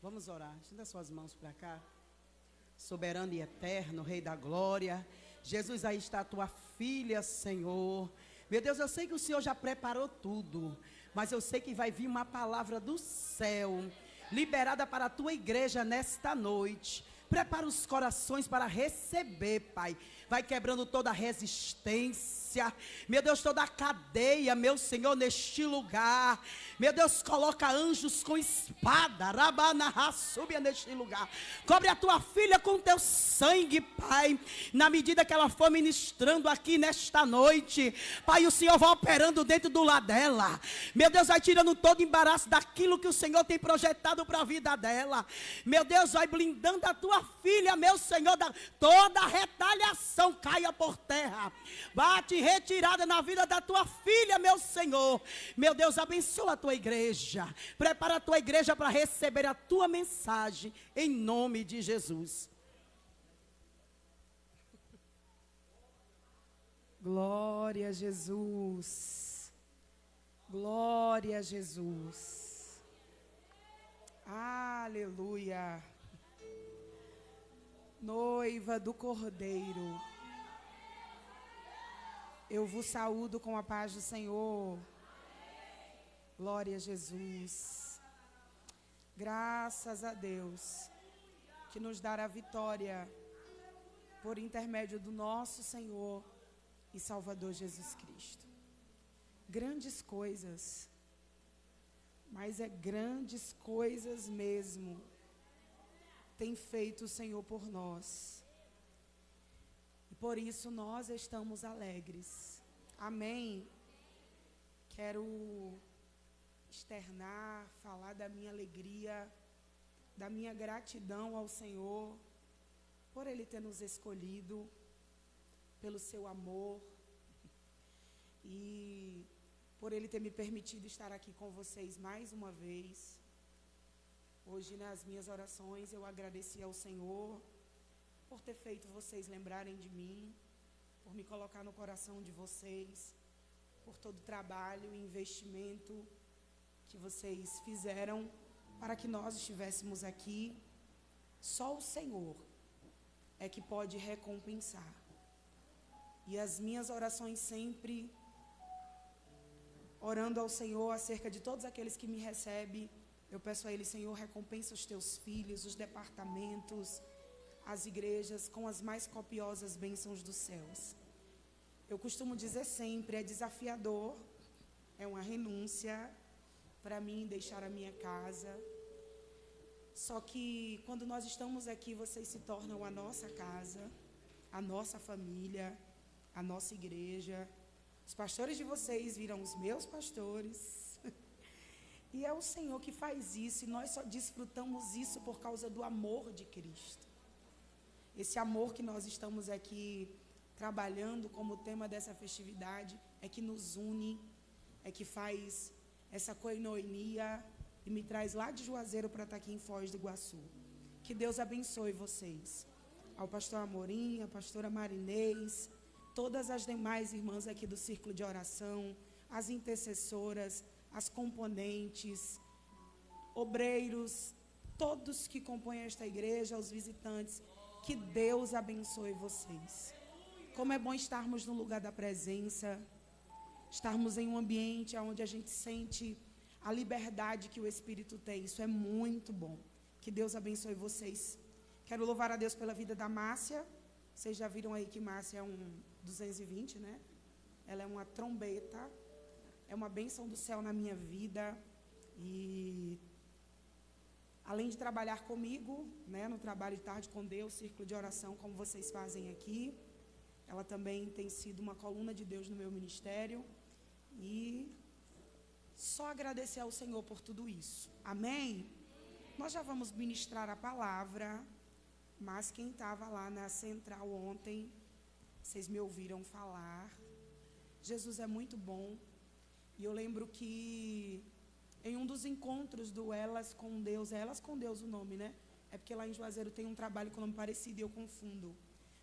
Vamos orar. Estenda suas mãos para cá. Soberano e eterno, Rei da glória. Jesus, aí está a tua filha, Senhor. Meu Deus, eu sei que o Senhor já preparou tudo, mas eu sei que vai vir uma palavra do céu, liberada para a tua igreja nesta noite. Prepara os corações para receber, Pai. Vai quebrando toda a resistência, meu Deus, toda a cadeia, meu Senhor, neste lugar. Meu Deus, coloca anjos com espada, Rabanahá, suba neste lugar. Cobre a tua filha com teu sangue, Pai. Na medida que ela for ministrando aqui nesta noite, Pai, o Senhor vai operando dentro do lar dela. Meu Deus, vai tirando todo embaraço daquilo que o Senhor tem projetado para a vida dela. Meu Deus, vai blindando a tua filha, meu Senhor, toda a retaliação caia por terra. Bate retirada na vida da tua filha, meu Senhor. Meu Deus, abençoa a tua igreja. Prepara a tua igreja para receber a tua mensagem, em nome de Jesus. Glória a Jesus. Glória a Jesus. Aleluia. Noiva do Cordeiro, eu vos saúdo com a paz do Senhor. Glória a Jesus. Graças a Deus que nos dará a vitória por intermédio do nosso Senhor e Salvador Jesus Cristo. Grandes coisas, mas é grandes coisas mesmo, tem feito o Senhor por nós. E por isso nós estamos alegres. Amém. Quero externar, falar da minha alegria, da minha gratidão ao Senhor, por Ele ter nos escolhido, pelo seu amor, e por Ele ter me permitido estar aqui com vocês mais uma vez. Hoje, nas minhas orações, eu agradeci ao Senhor por ter feito vocês lembrarem de mim, por me colocar no coração de vocês, por todo o trabalho e investimento que vocês fizeram para que nós estivéssemos aqui. Só o Senhor é que pode recompensar. E as minhas orações sempre orando ao Senhor acerca de todos aqueles que me recebem. Eu peço a Ele, Senhor, recompensa os teus filhos, os departamentos, as igrejas, com as mais copiosas bênçãos dos céus. Eu costumo dizer sempre, é desafiador, é uma renúncia para mim deixar a minha casa. Só que quando nós estamos aqui, vocês se tornam a nossa casa, a nossa família, a nossa igreja. Os pastores de vocês viram os meus pastores. E é o Senhor que faz isso, e nós só desfrutamos isso por causa do amor de Cristo. Esse amor que nós estamos aqui trabalhando como tema dessa festividade é que nos une, é que faz essa koinonia e me traz lá de Juazeiro para estar aqui em Foz do Iguaçu. Que Deus abençoe vocês. Ao pastor Amorim, a pastora Marinês, todas as demais irmãs aqui do círculo de oração, as intercessoras, as componentes, obreiros, todos que compõem esta igreja, os visitantes, que Deus abençoe vocês. Como é bom estarmos no lugar da presença, estarmos em um ambiente onde a gente sente a liberdade que o Espírito tem. Isso é muito bom. Que Deus abençoe vocês. Quero louvar a Deus pela vida da Márcia. Vocês já viram aí que Márcia é um 220, né? Ela é uma trombeta. É uma bênção do céu na minha vida. E além de trabalhar comigo, né, no trabalho de tarde com Deus, círculo de oração, como vocês fazem aqui, ela também tem sido uma coluna de Deus no meu ministério. E só agradecer ao Senhor por tudo isso. Amém? Nós já vamos ministrar a palavra, mas quem estava lá na central ontem, vocês me ouviram falar. Jesus é muito bom. E eu lembro que em um dos encontros do Elas com Deus, é Elas com Deus o nome, né? É porque lá em Juazeiro tem um trabalho com nome parecido e eu confundo.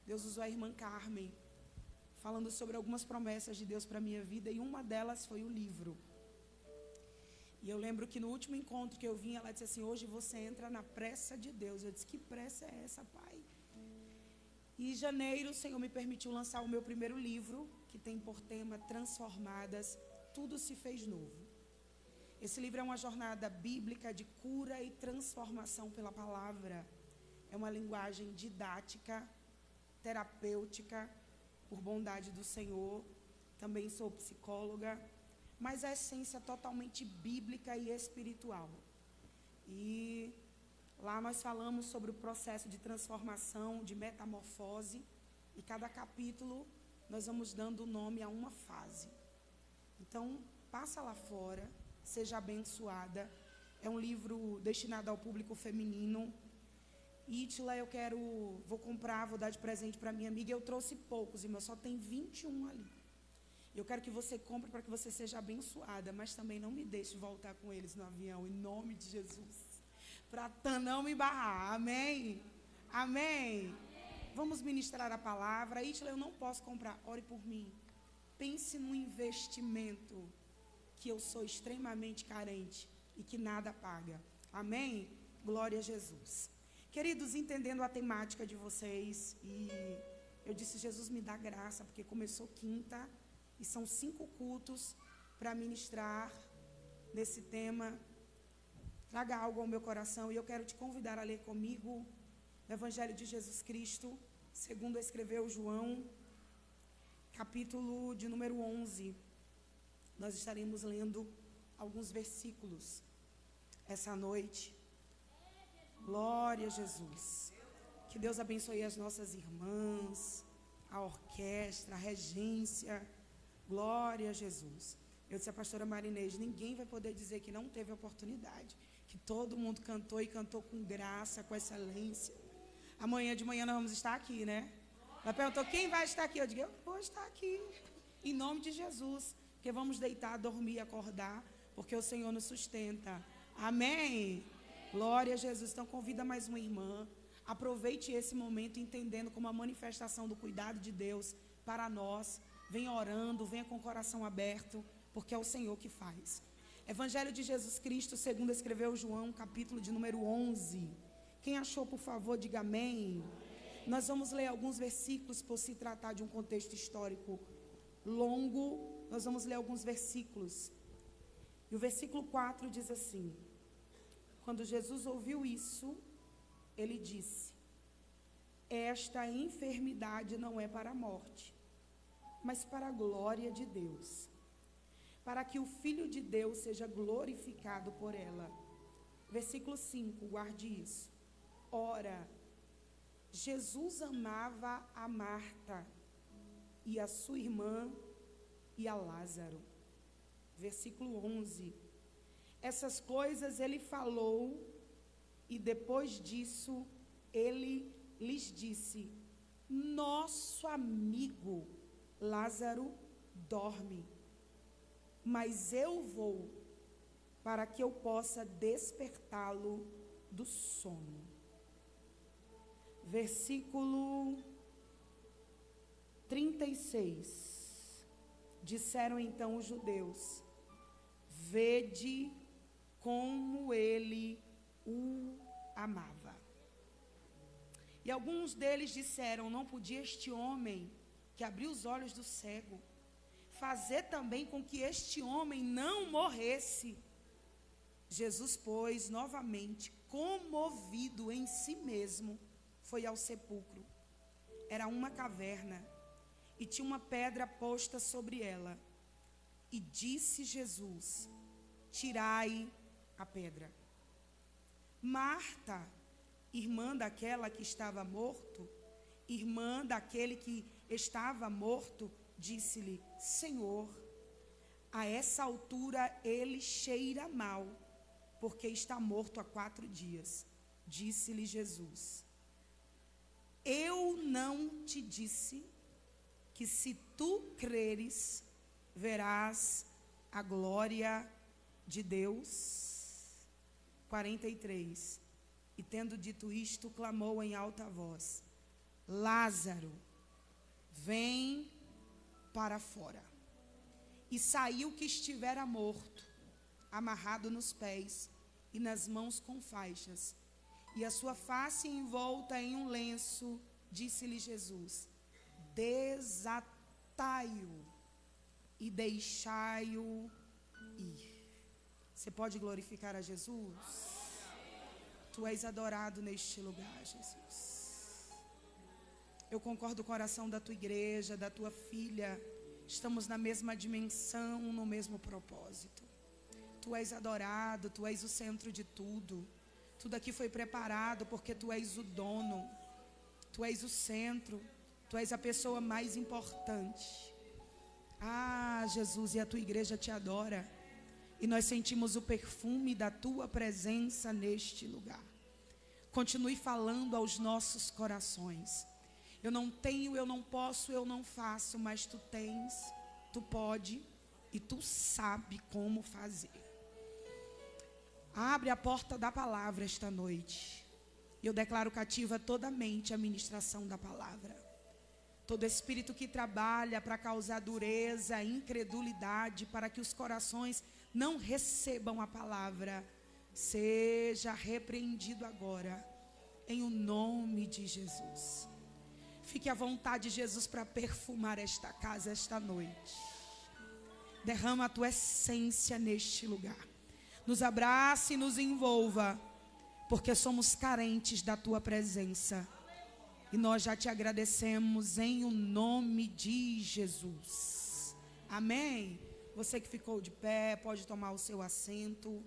Deus usou a irmã Carmen, falando sobre algumas promessas de Deus para a minha vida, e uma delas foi o livro. E eu lembro que no último encontro que eu vim, ela disse assim: hoje você entra na pressa de Deus. Eu disse: que pressa é essa, pai? E em janeiro o Senhor me permitiu lançar o meu primeiro livro, que tem por tema Transformadas, Tudo se fez novo. Esse livro é uma jornada bíblica de cura e transformação pela palavra. É uma linguagem didática, terapêutica, por bondade do Senhor. Também sou psicóloga, mas a essência totalmente bíblica e espiritual. E lá nós falamos sobre o processo de transformação, de metamorfose, e cada capítulo nós vamos dando nome a uma fase. Então, passa lá fora, seja abençoada. É um livro destinado ao público feminino. Ítila, vou comprar, vou dar de presente para minha amiga. Eu trouxe poucos, irmão, só tem 21 ali. Eu quero que você compre para que você seja abençoada, mas também não me deixe voltar com eles no avião, em nome de Jesus. Para não me barrar, amém? Amém? Vamos ministrar a palavra. Ítila, eu não posso comprar, ore por mim. Pense no investimento, que eu sou extremamente carente e que nada paga. Amém? Glória a Jesus. Queridos, entendendo a temática de vocês, e eu disse: Jesus, me dá graça, porque começou quinta, e são 5 cultos para ministrar nesse tema. Traga algo ao meu coração, e eu quero te convidar a ler comigo o Evangelho de Jesus Cristo, segundo escreveu João, capítulo de número 11. Nós estaremos lendo alguns versículos essa noite. Glória a Jesus. Que Deus abençoe as nossas irmãs, a orquestra, a regência. Glória a Jesus. Eu disse à pastora Marinês: ninguém vai poder dizer que não teve oportunidade, que todo mundo cantou e cantou com graça, com excelência. Amanhã de manhã nós vamos estar aqui, né? Ela perguntou: quem vai estar aqui? Eu digo: eu vou estar aqui, em nome de Jesus, porque vamos deitar, dormir, acordar, porque o Senhor nos sustenta. Amém? Glória a Jesus. Então convida mais uma irmã. Aproveite esse momento entendendo como a manifestação do cuidado de Deus para nós. Venha orando, venha com o coração aberto, porque é o Senhor que faz. Evangelho de Jesus Cristo, segundo escreveu João, capítulo de número 11. Quem achou, por favor, diga amém. Nós vamos ler alguns versículos, por se tratar de um contexto histórico longo. Nós vamos ler alguns versículos. E o versículo 4 diz assim: quando Jesus ouviu isso, ele disse: esta enfermidade não é para a morte, mas para a glória de Deus, para que o Filho de Deus seja glorificado por ela. Versículo 5, guarde isso. Ora, Jesus amava a Marta e a sua irmã e a Lázaro. Versículo 11. Essas coisas ele falou, e depois disso ele lhes disse: nosso amigo Lázaro dorme, mas eu vou para que eu possa despertá-lo do sono. Versículo 36. Disseram então os judeus: vede como ele o amava. E alguns deles disseram: não podia este homem, que abriu os olhos do cego, fazer também com que este homem não morresse? Jesus, pois, novamente, comovido em si mesmo, foi ao sepulcro. Era uma caverna, e tinha uma pedra posta sobre ela. E disse Jesus: tirai a pedra. Marta, irmã daquela que estava morto, irmã daquele que estava morto, disse-lhe: Senhor, a essa altura ele cheira mal, porque está morto há 4 dias. Disse-lhe Jesus: eu não te disse que se tu creres, verás a glória de Deus? 43. E tendo dito isto, clamou em alta voz: Lázaro, vem para fora. E saiu que estivera morto, amarrado nos pés e nas mãos com faixas, e a sua face envolta em um lenço. Disse-lhe Jesus: desatai-o e deixai-o ir. Você pode glorificar a Jesus? Tu és adorado neste lugar, Jesus. Eu concordo com a oração da tua igreja, da tua filha. Estamos na mesma dimensão, no mesmo propósito. Tu és adorado, tu és o centro de tudo. Tudo aqui foi preparado porque tu és o dono. Tu és o centro. Tu és a pessoa mais importante. Ah, Jesus, e a tua igreja te adora. E nós sentimos o perfume da tua presença neste lugar. Continue falando aos nossos corações. Eu não tenho, eu não posso, eu não faço, mas tu tens, tu pode e tu sabe como fazer. Abre a porta da palavra esta noite. Eu declaro cativa toda a mente a ministração da palavra. Todo espírito que trabalha para causar dureza, incredulidade, para que os corações não recebam a palavra, seja repreendido agora, em o nome de Jesus. Fique à vontade, Jesus, para perfumar esta casa esta noite. Derrama a tua essência neste lugar. Nos abrace e nos envolva, porque somos carentes da tua presença. E nós já te agradecemos em o nome de Jesus. Amém? Você que ficou de pé, pode tomar o seu assento,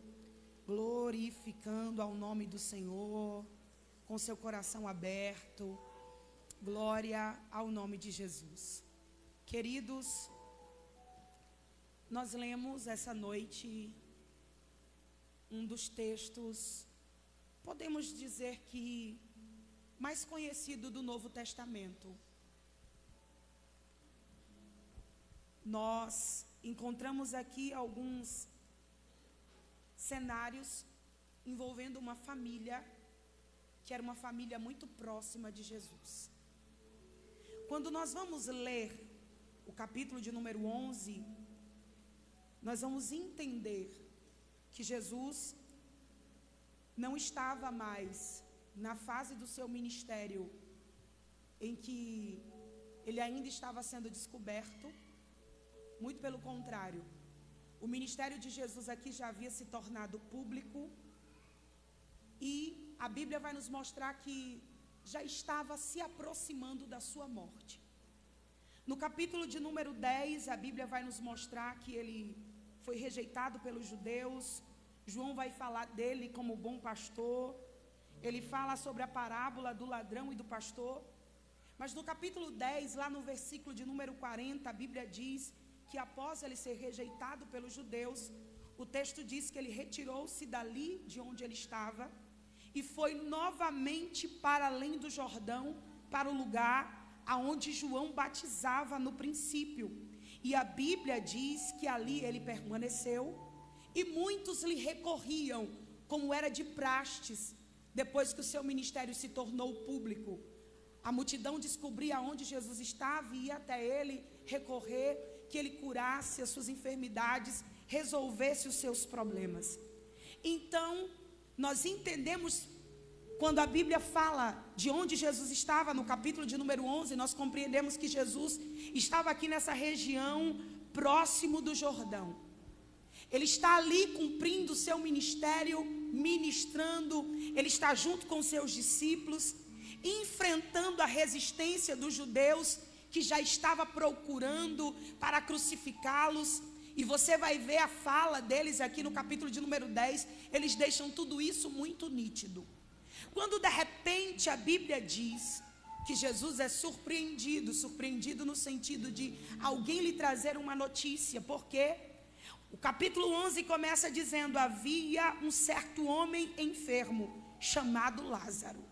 glorificando ao nome do Senhor, com seu coração aberto. Glória ao nome de Jesus. Queridos, nós lemos essa noite um dos textos, podemos dizer que mais conhecido do Novo Testamento. Nós encontramos aqui alguns cenários envolvendo uma família que era uma família muito próxima de Jesus. Quando nós vamos ler o capítulo de número 11, nós vamos entender que Jesus não estava mais na fase do seu ministério em que ele ainda estava sendo descoberto. Muito pelo contrário, o ministério de Jesus aqui já havia se tornado público, e a Bíblia vai nos mostrar que já estava se aproximando da sua morte. No capítulo de número 10, a Bíblia vai nos mostrar que ele foi rejeitado pelos judeus. João vai falar dele como bom pastor. Ele fala sobre a parábola do ladrão e do pastor. Mas no capítulo 10, lá no versículo de número 40, a Bíblia diz que após ele ser rejeitado pelos judeus, o texto diz que ele retirou-se dali de onde ele estava e foi novamente para além do Jordão, para o lugar aonde João batizava no princípio. E a Bíblia diz que ali ele permaneceu e muitos lhe recorriam, como era de prastes, depois que o seu ministério se tornou público. A multidão descobria onde Jesus estava e ia até ele recorrer, que ele curasse as suas enfermidades, resolvesse os seus problemas. Então, nós entendemos, quando a Bíblia fala de onde Jesus estava, no capítulo de número 11, nós compreendemos que Jesus estava aqui nessa região, próximo do Jordão. Ele está ali cumprindo o seu ministério, ministrando. Ele está junto com seus discípulos, enfrentando a resistência dos judeus, que já estava procurando para crucificá-los. E você vai ver a fala deles aqui no capítulo de número 10. Eles deixam tudo isso muito nítido. Quando de repente a Bíblia diz que Jesus é surpreendido no sentido de alguém lhe trazer uma notícia, porque o capítulo 11 começa dizendo: havia um certo homem enfermo chamado Lázaro.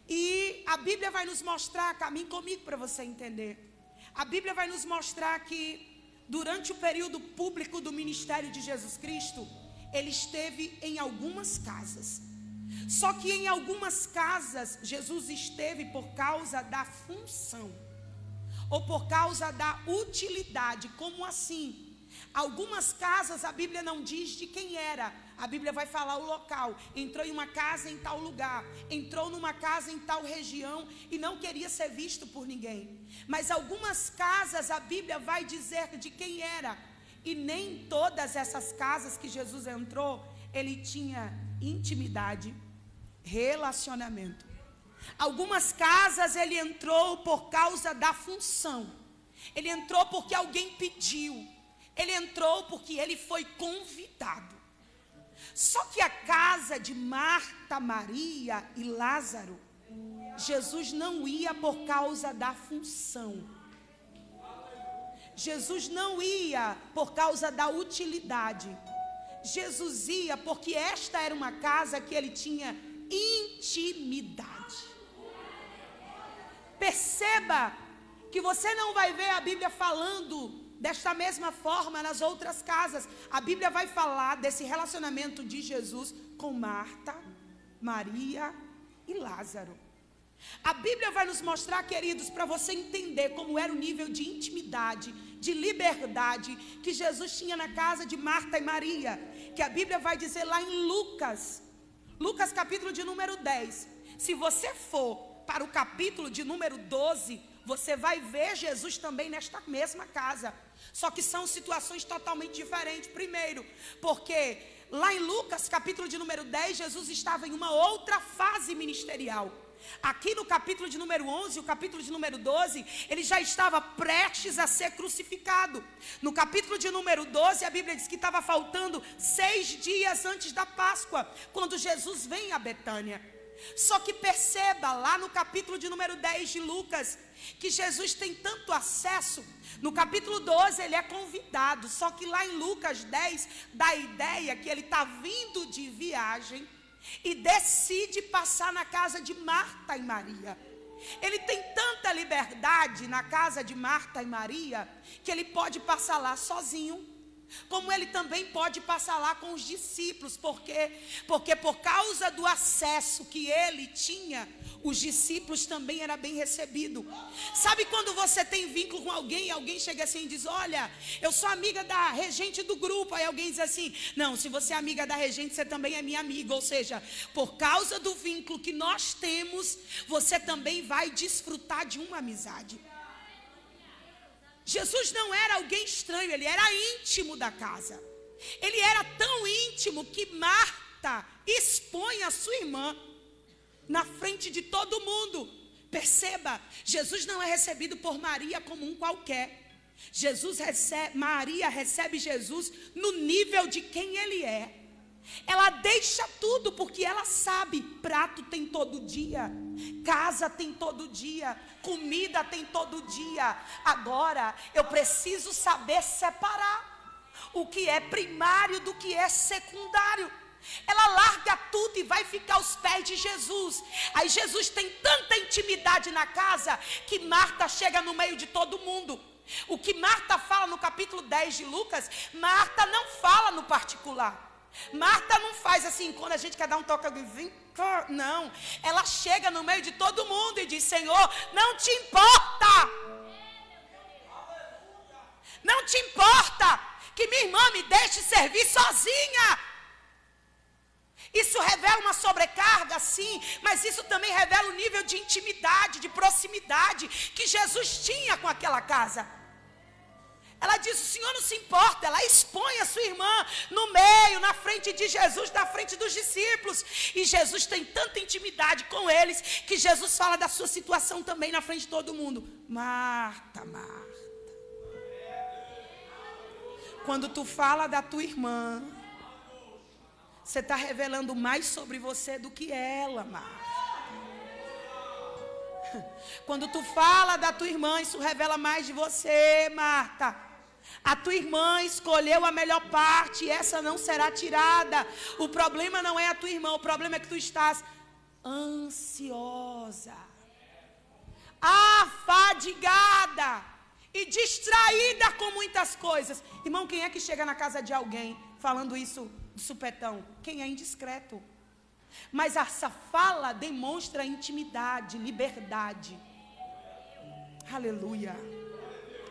E a Bíblia vai nos mostrar, caminhe comigo para você entender. A Bíblia vai nos mostrar que durante o período público do ministério de Jesus Cristo, ele esteve em algumas casas. Só que em algumas casas Jesus esteve por causa da função, ou por causa da utilidade. Como assim? Algumas casas a Bíblia não diz de quem era, a Bíblia vai falar o local. Entrou em uma casa em tal lugar, entrou numa casa em tal região e não queria ser visto por ninguém. Mas algumas casas a Bíblia vai dizer de quem era. E nem todas essas casas que Jesus entrou, ele tinha intimidade, relacionamento. Algumas casas ele entrou por causa da função. Ele entrou porque alguém pediu. Ele entrou porque ele foi convidado. Só que a casa de Marta, Maria e Lázaro, Jesus não ia por causa da função. Jesus não ia por causa da utilidade. Jesus ia porque esta era uma casa que ele tinha intimidade. Perceba que você não vai ver a Bíblia falando desta mesma forma nas outras casas. A Bíblia vai falar desse relacionamento de Jesus com Marta, Maria e Lázaro. A Bíblia vai nos mostrar, queridos, para você entender como era o nível de intimidade, de liberdade que Jesus tinha na casa de Marta e Maria, que a Bíblia vai dizer lá em Lucas capítulo de número 10. Se você for para o capítulo de número 12, você vai ver Jesus também nesta mesma casa. Só que são situações totalmente diferentes. Primeiro, porque lá em Lucas capítulo de número 10, Jesus estava em uma outra fase ministerial. Aqui no capítulo de número 11, o capítulo de número 12, ele já estava prestes a ser crucificado. No capítulo de número 12, a Bíblia diz que estava faltando 6 dias antes da Páscoa, quando Jesus vem a Betânia. Só que perceba lá no capítulo de número 10 de Lucas, que Jesus tem tanto acesso. No capítulo 12 ele é convidado, só que lá em Lucas 10 dá a ideia que ele está vindo de viagem e decide passar na casa de Marta e Maria. Ele tem tanta liberdade na casa de Marta e Maria, que ele pode passar lá sozinho, como ele também pode passar lá com os discípulos. Porque por causa do acesso que ele tinha, os discípulos também eram bem recebidos. Sabe quando você tem vínculo com alguém, e alguém chega assim e diz: olha, eu sou amiga da regente do grupo. Aí alguém diz assim: não, se você é amiga da regente, você também é minha amiga. Ou seja, por causa do vínculo que nós temos, você também vai desfrutar de uma amizade. Jesus não era alguém estranho, ele era íntimo da casa. Ele era tão íntimo que Marta expõe a sua irmã na frente de todo mundo. Perceba, Jesus não é recebido por Maria como um qualquer. Maria recebe Jesus no nível de quem ele é. Ela deixa tudo porque ela sabe, prato tem todo dia, casa tem todo dia, comida tem todo dia. Agora eu preciso saber separar o que é primário do que é secundário. Ela larga tudo e vai ficar aos pés de Jesus. Aí Jesus tem tanta intimidade na casa que Marta chega no meio de todo mundo. O que Marta fala no capítulo 10 de Lucas, Marta não fala no particular. Marta não faz assim, quando a gente quer dar um toque, alguém vem cá. Não, ela chega no meio de todo mundo e diz: Senhor, não te importa, não te importa que minha irmã me deixe servir sozinha. Isso revela uma sobrecarga, sim, mas isso também revela o nível de intimidade, de proximidade que Jesus tinha com aquela casa. Ela diz: o Senhor não se importa. Ela expõe a sua irmã no meio, na frente de Jesus, na frente dos discípulos. E Jesus tem tanta intimidade com eles, que Jesus fala da sua situação também na frente de todo mundo. Marta, Marta, quando tu fala da tua irmã, você está revelando mais sobre você do que ela, Marta. Quando tu fala da tua irmã, isso revela mais de você, Marta. A tua irmã escolheu a melhor parte, e essa não será tirada. O problema não é a tua irmã, o problema é que tu estás ansiosa, afadigada e distraída com muitas coisas. Irmão, quem é que chega na casa de alguém falando isso de supetão? Quem é indiscreto. Mas essa fala demonstra intimidade, liberdade. Aleluia,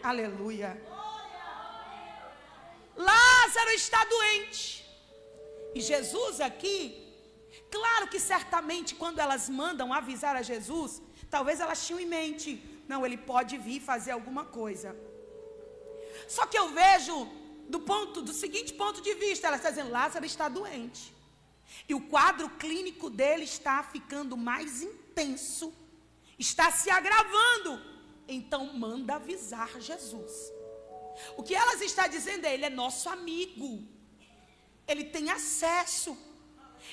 aleluia. Lázaro está doente. E Jesus aqui, claro que certamente quando elas mandam avisar a Jesus, talvez elas tinham em mente, não, ele pode vir fazer alguma coisa. Só que eu vejo do seguinte ponto de vista, ela está dizendo, Lázaro está doente. E o quadro clínico dele está ficando mais intenso, está se agravando. Então manda avisar Jesus. O que elas estão dizendo é, ele é nosso amigo. Ele tem acesso.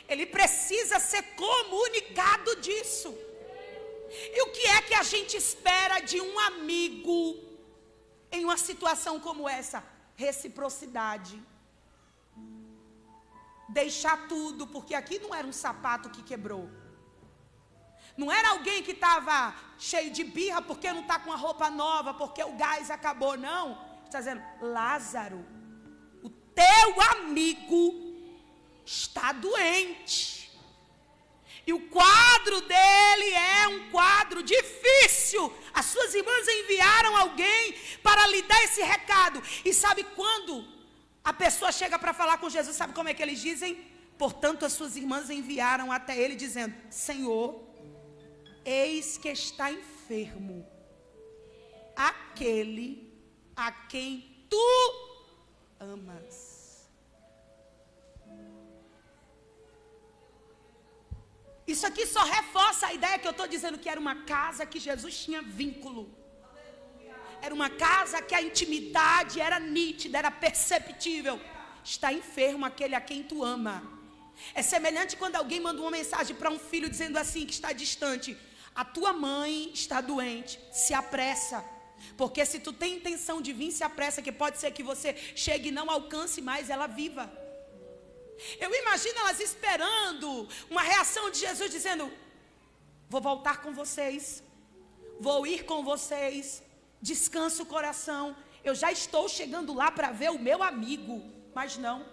Ele precisa ser comunicado disso. E o que é que a gente espera de um amigo em uma situação como essa? Reciprocidade. Deixar tudo, porque aqui não era um sapato que quebrou. Não era alguém que estava cheio de birra porque não está com a roupa nova, porque o gás acabou, não. Está dizendo, Lázaro, o teu amigo está doente. E o quadro dele é um quadro difícil. As suas irmãs enviaram alguém para lhe dar esse recado. E sabe quando a pessoa chega para falar com Jesus, sabe como é que eles dizem? Portanto, as suas irmãs enviaram até ele dizendo, Senhor, eis que está enfermo aquele a quem tu amas. Isso aqui só reforça a ideia que eu estou dizendo, que era uma casa que Jesus tinha vínculo. Era uma casa que a intimidade era nítida, era perceptível. Está enfermo aquele a quem tu ama. É semelhante quando alguém manda uma mensagem para um filho dizendo assim, que está distante, a tua mãe está doente, se apressa. Porque se tu tem intenção de vir, se apressa, que pode ser que você chegue e não alcance mais ela viva. Eu imagino elas esperando uma reação de Jesus dizendo, vou voltar com vocês, vou ir com vocês, descansa o coração, eu já estou chegando lá para ver o meu amigo. Mas não.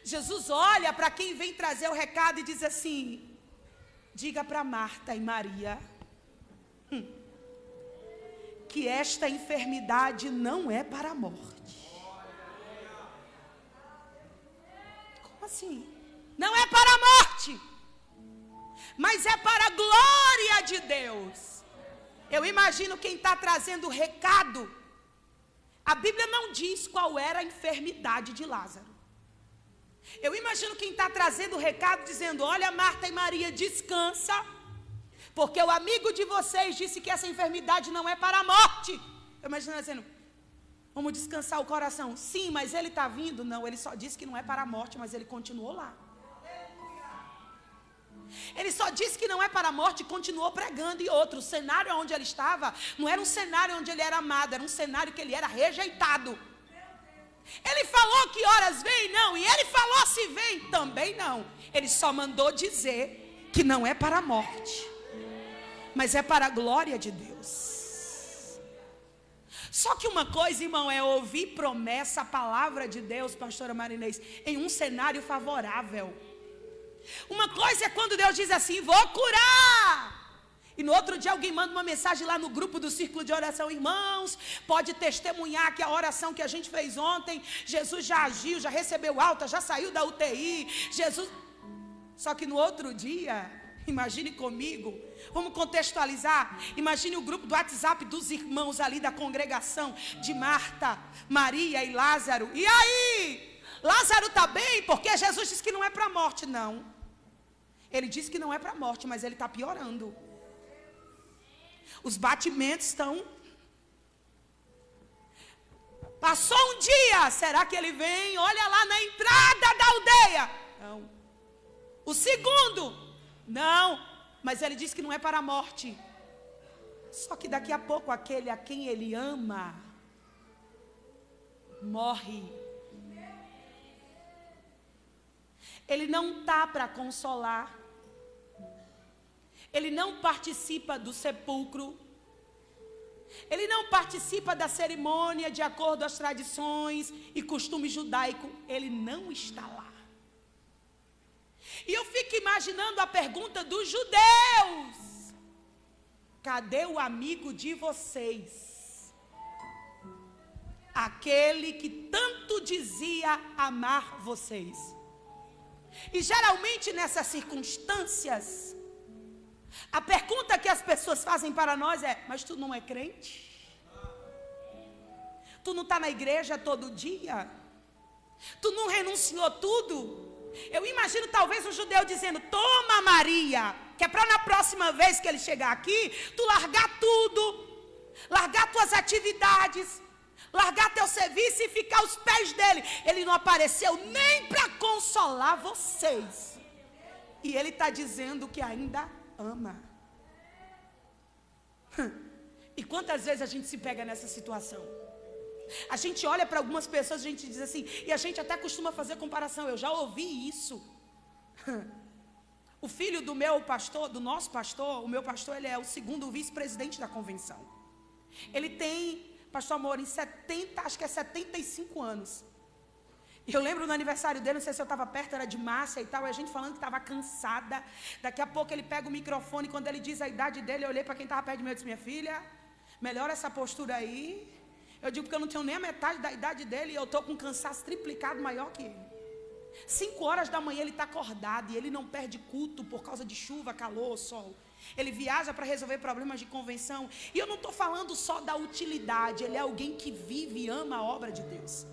Jesus olha para quem vem trazer o recado e diz assim, diga para Marta e Maria que esta enfermidade não é para a morte. Como assim? Não é para a morte, mas é para a glória de Deus. Eu imagino quem está trazendo o recado. A Bíblia não diz qual era a enfermidade de Lázaro. Eu imagino quem está trazendo o recado dizendo, olha Marta e Maria, descansa, porque o amigo de vocês disse que essa enfermidade não é para a morte. Eu imagino dizendo, vamos descansar o coração. Sim, mas ele está vindo? Não, ele só disse que não é para a morte, mas ele continuou lá. Ele só disse que não é para a morte e continuou pregando. E outro, o cenário onde ele estava não era um cenário onde ele era amado, era um cenário que ele era rejeitado. Ele falou que horas vem? Não. E ele falou se vem? Também não. Ele só mandou dizer que não é para a morte, mas é para a glória de Deus. Só que uma coisa, irmão, é ouvir promessa, a palavra de Deus, pastora Marinês, em um cenário favorável. Uma coisa é quando Deus diz assim, vou curar. E no outro dia alguém manda uma mensagem lá no grupo do Círculo de Oração, irmãos, pode testemunhar que a oração que a gente fez ontem, Jesus já agiu, já recebeu alta, já saiu da UTI, Jesus... Só que no outro dia, imagine comigo, vamos contextualizar, imagine o grupo do WhatsApp dos irmãos ali da congregação, de Marta, Maria e Lázaro. E aí? Lázaro está bem? Porque Jesus disse que não é para a morte. Não. Ele disse que não é para a morte, mas ele está piorando. Os batimentos estão... Passou um dia, será que ele vem? Olha lá na entrada da aldeia. Não. O segundo, não. Mas ele disse que não é para a morte. Só que daqui a pouco aquele a quem ele ama morre. Ele não está para consolar. Ele não participa do sepulcro. Ele não participa da cerimônia de acordo às tradições e costumes judaicos. Ele não está lá. E eu fico imaginando a pergunta dos judeus. Cadê o amigo de vocês? aquele que tanto dizia amar vocês. E geralmente nessas circunstâncias, a pergunta que as pessoas fazem para nós é: mas tu não é crente? Tu não está na igreja todo dia? Tu não renunciou tudo? Eu imagino talvez um judeu dizendo: toma Maria, que é para na próxima vez que ele chegar aqui, tu largar tudo, largar tuas atividades, largar teu serviço e ficar aos pés dele. Ele não apareceu nem para consolar vocês. E ele está dizendo que ainda ama. E quantas vezes a gente se pega nessa situação? A gente olha para algumas pessoas, a gente diz assim, e a gente até costuma fazer comparação. Eu já ouvi isso. O filho do meu pastor, do nosso pastor, o meu pastor, ele é o segundo vice-presidente da convenção. Ele tem, pastor Amorim, 70, acho que é 75 anos. E eu lembro no aniversário dele, não sei se eu estava perto, era de Márcia e tal, e a gente falando que estava cansada. Daqui a pouco ele pega o microfone, quando ele diz a idade dele, eu olhei para quem estava perto de mim e disse: minha filha, melhora essa postura aí. Eu digo porque eu não tenho nem a metade da idade dele e eu estou com um cansaço triplicado maior que ele. 5 horas da manhã ele está acordado e ele não perde culto por causa de chuva, calor, sol. Ele viaja para resolver problemas de convenção. E eu não estou falando só da utilidade, ele é alguém que vive e ama a obra de Deus.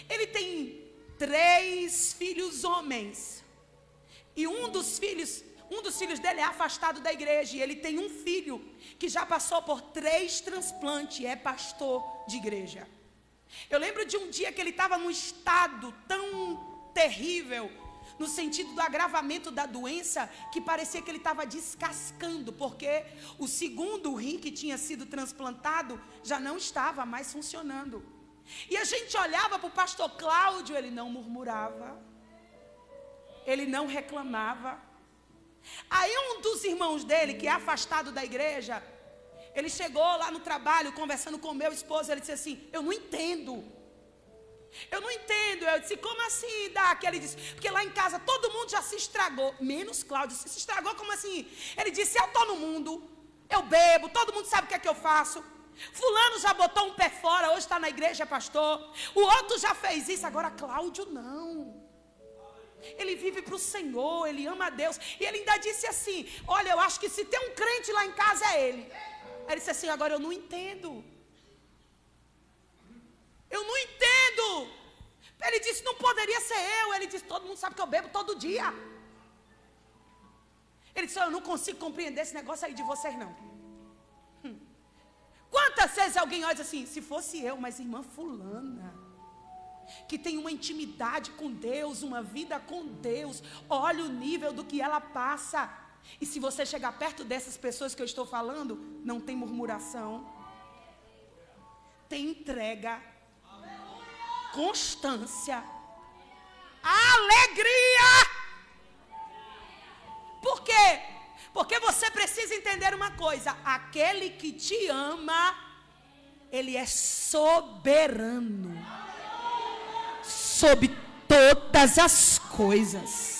Ele tem 3 filhos homens. E um dos filhos dele é afastado da igreja. E ele tem um filho que já passou por 3 transplantes e é pastor de igreja. Eu lembro de um dia que ele estava num estado tão terrível, no sentido do agravamento da doença, que parecia que ele estava descascando, porque o segundo rim que tinha sido transplantado já não estava mais funcionando. E a gente olhava para o pastor Cláudio, ele não murmurava, ele não reclamava. Aí um dos irmãos dele, que é afastado da igreja, ele chegou lá no trabalho, conversando com o meu esposo, ele disse assim: eu não entendo. Eu não entendo. Eu disse: como assim, Dac? Ele disse: porque lá em casa todo mundo já se estragou, menos Cláudio. Se estragou, como assim? Ele disse: eu estou no mundo, eu bebo, todo mundo sabe o que é que eu faço. Fulano já botou um pé fora, hoje está na igreja, é pastor. O outro já fez isso, agora Cláudio não. Ele vive para o Senhor, ele ama a Deus. E ele ainda disse assim: olha, eu acho que se tem um crente lá em casa é ele. Aí ele disse assim: agora eu não entendo. Eu não entendo. Ele disse: não poderia ser eu. Ele disse: todo mundo sabe que eu bebo todo dia. Ele disse: eu não consigo compreender esse negócio aí de vocês não. Quantas vezes alguém olha assim: se fosse eu, mas irmã fulana, que tem uma intimidade com Deus, uma vida com Deus, olha o nível do que ela passa. E se você chegar perto dessas pessoas que eu estou falando, não tem murmuração, tem entrega, constância, alegria. Por quê? Porque você precisa entender uma coisa: aquele que te ama, ele é soberano sobre todas as coisas.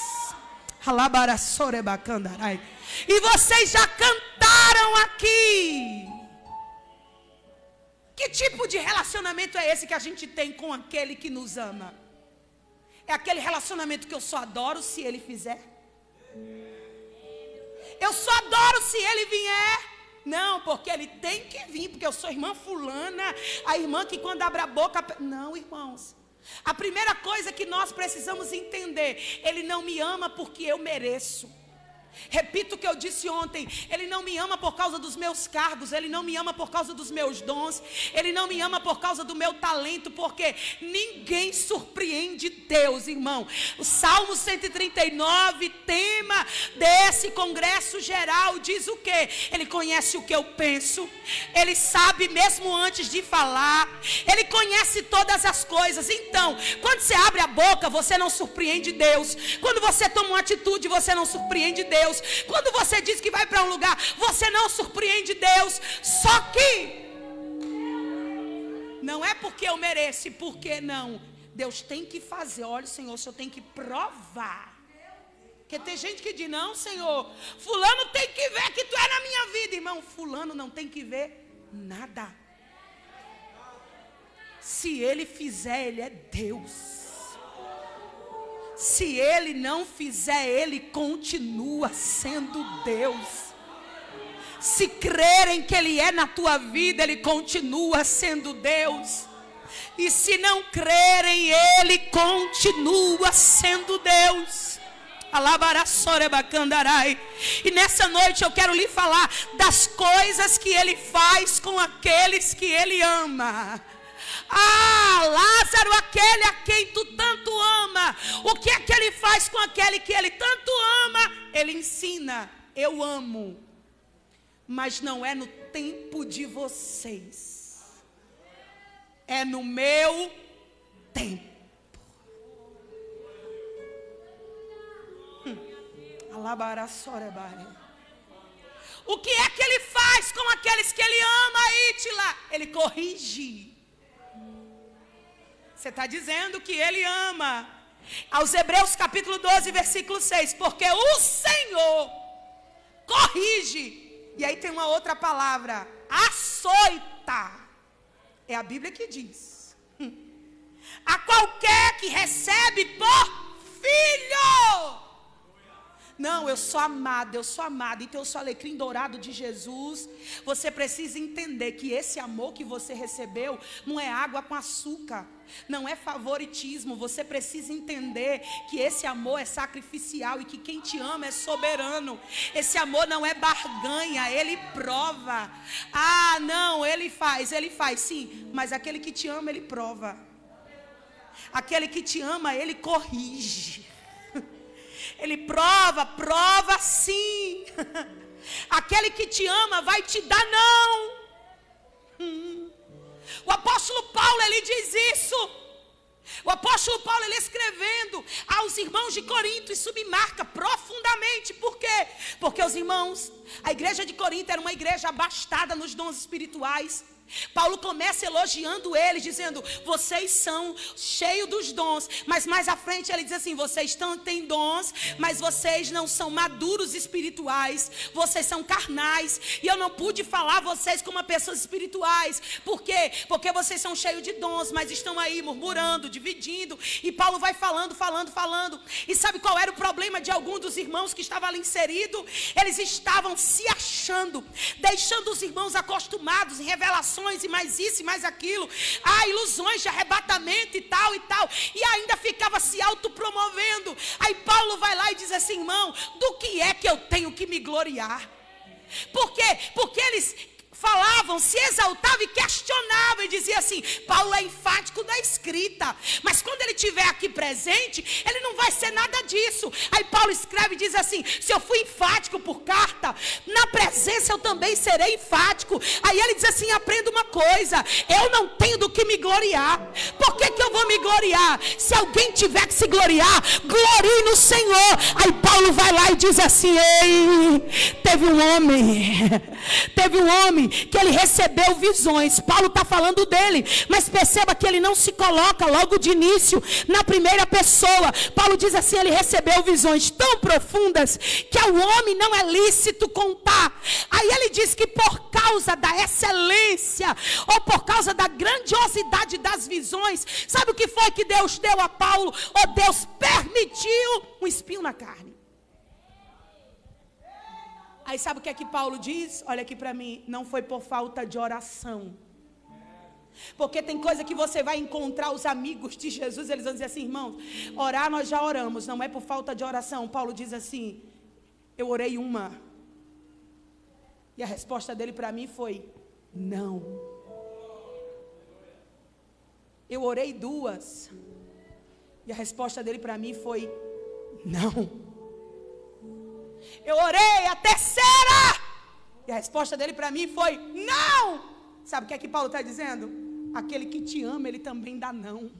E vocês já cantaram aqui. Que tipo de relacionamento é esse que a gente tem com aquele que nos ama? É aquele relacionamento que eu só adoro se ele fizer? Eu só adoro se ele vier? Não, porque ele tem que vir, porque eu sou irmã fulana, a irmã que quando abre a boca... Não, irmãos. A primeira coisa que nós precisamos entender: ele não me ama porque eu mereço. Repito o que eu disse ontem: ele não me ama por causa dos meus cargos, ele não me ama por causa dos meus dons, ele não me ama por causa do meu talento, porque ninguém surpreende Deus, irmão. O Salmo 139, tema desse congresso geral, diz o quê? Ele conhece o que eu penso, ele sabe mesmo antes de falar, ele conhece todas as coisas. Então, quando você abre a boca, você não surpreende Deus. Quando você toma uma atitude, você não surpreende Deus. Quando você diz que vai para um lugar, você não surpreende Deus. Só que não é porque eu mereço, porque não. Deus tem que fazer. Olha, Senhor, o Senhor tem que provar. Porque tem gente que diz: não, Senhor, fulano tem que ver que tu é na minha vida. Irmão, fulano não tem que ver nada. Se Ele fizer, Ele é Deus. Se Ele não fizer, Ele continua sendo Deus. Se crerem que Ele é na tua vida, Ele continua sendo Deus. E se não crerem, Ele continua sendo Deus. E nessa noite eu quero lhe falar das coisas que Ele faz com aqueles que Ele ama. Lázaro, aquele a quem tu tanto ama, o que é que Ele faz com aquele que Ele tanto ama? Ele ensina: eu amo, mas não é no tempo de vocês, é no meu tempo. O que é que Ele faz com aqueles que Ele ama, Ítila? Ele corrige. Você está dizendo que Ele ama. Aos Hebreus capítulo 12, versículo 6. Porque o Senhor corrige. E aí tem uma outra palavra: açoita. É a Bíblia que diz: a qualquer que recebe por filho. Não, eu sou amada, então eu sou alecrim dourado de Jesus. Você precisa entender que esse amor que você recebeu não é água com açúcar, não é favoritismo. Você precisa entender que esse amor é sacrificial e que quem te ama é soberano. Esse amor não é barganha, Ele prova. Não, Ele faz sim, mas aquele que te ama, Ele prova. Aquele que te ama, Ele corrige. Ele prova sim. Aquele que te ama vai te dar não. O apóstolo Paulo, ele diz isso. O apóstolo Paulo, ele escrevendo aos irmãos de Corinto, isso me marca profundamente. Por quê? Porque os irmãos, a igreja de Corinto era uma igreja abastada nos dons espirituais. Paulo começa elogiando eles, dizendo: vocês são cheios dos dons. Mas mais à frente ele diz assim: vocês têm dons, mas vocês não são maduros espirituais. Vocês são carnais. E eu não pude falar vocês como pessoas espirituais. Por quê? Porque vocês são cheios de dons, mas estão aí murmurando, dividindo. E Paulo vai falando. E sabe qual era o problema de alguns dos irmãos que estavam ali inseridos? Eles estavam se achando, deixando os irmãos acostumados em revelações e mais isso e mais aquilo, ilusões de arrebatamento e tal, e ainda ficava se autopromovendo. Aí Paulo vai lá e diz assim: irmão, do que é que eu tenho que me gloriar? Por quê? Porque eles falavam, se exaltavam e questionavam e dizia assim: Paulo é enfático na escrita, mas quando ele estiver aqui presente, ele não vai ser nada disso. Aí Paulo escreve e diz assim: se eu fui enfático por carta, na presença eu também serei enfático. Aí ele diz assim: aprenda uma coisa, eu não tenho do que me gloriar. Por que eu vou me gloriar? Se alguém tiver que se gloriar, glorie no Senhor. Aí Paulo vai lá e diz assim: ei, teve um homem que ele recebeu visões. Paulo está falando dele, mas perceba que ele não se coloca logo de início na primeira pessoa. Paulo diz assim: ele recebeu visões tão profundas que ao homem não é lícito contar. Aí ele diz que por causa da excelência ou por causa da grandiosidade das visões, sabe o que foi que Deus deu a Paulo? Ou Deus permitiu um espinho na carne. Aí sabe o que é que Paulo diz? Olha aqui para mim: não foi por falta de oração. Porque tem coisa que você vai encontrar os amigos de Jesus, eles vão dizer assim: irmãos, orar nós já oramos, não é por falta de oração. Paulo diz assim: eu orei uma. E a resposta dele para mim foi: não. Eu orei duas. E a resposta dele para mim foi: não. Eu orei a terceira. E a resposta dele para mim foi: não. Sabe o que é que Paulo está dizendo? Aquele que te ama, ele também dá não.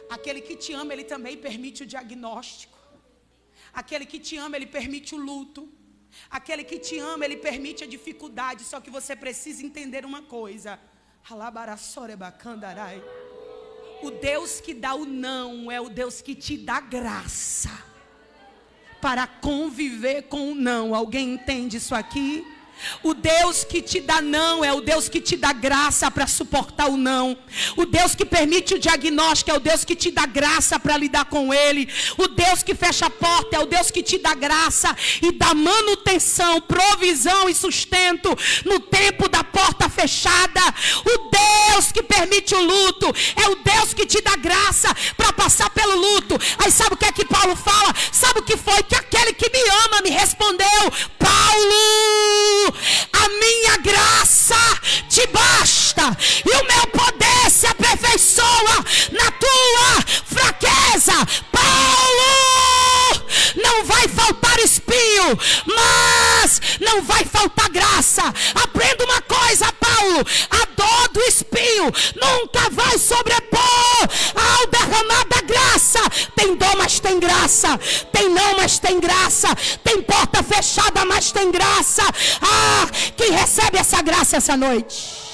Aquele que te ama, ele também permite o diagnóstico. Aquele que te ama, ele permite o luto. Aquele que te ama, ele permite a dificuldade. Só que você precisa entender uma coisa: o Deus que dá o não é o Deus que te dá graça para conviver com o não. Alguém entende isso aqui? O Deus que te dá não é o Deus que te dá graça para suportar o não. O Deus que permite o diagnóstico é o Deus que te dá graça para lidar com ele. O Deus que fecha a porta é o Deus que te dá graça e dá manutenção, provisão e sustento no tempo da porta fechada. O Deus que permite o luto é o Deus que te dá graça para passar pelo luto. Aí sabe o que é que Paulo fala? Sabe o que foi? Que aquele que me ama me respondeu: Paulo, a minha graça te basta, e o meu poder se aperfeiçoa na tua fraqueza. Paulo, não vai faltar espinho, mas não vai faltar graça. Aprenda uma coisa, Paulo: a dor do espinho nunca vai sobrepor ao derramar da graça. Tem dor, mas tem graça. Tem não, mas tem graça. Tem porta fechada, mas tem graça. Ah, quem recebe essa graça essa noite?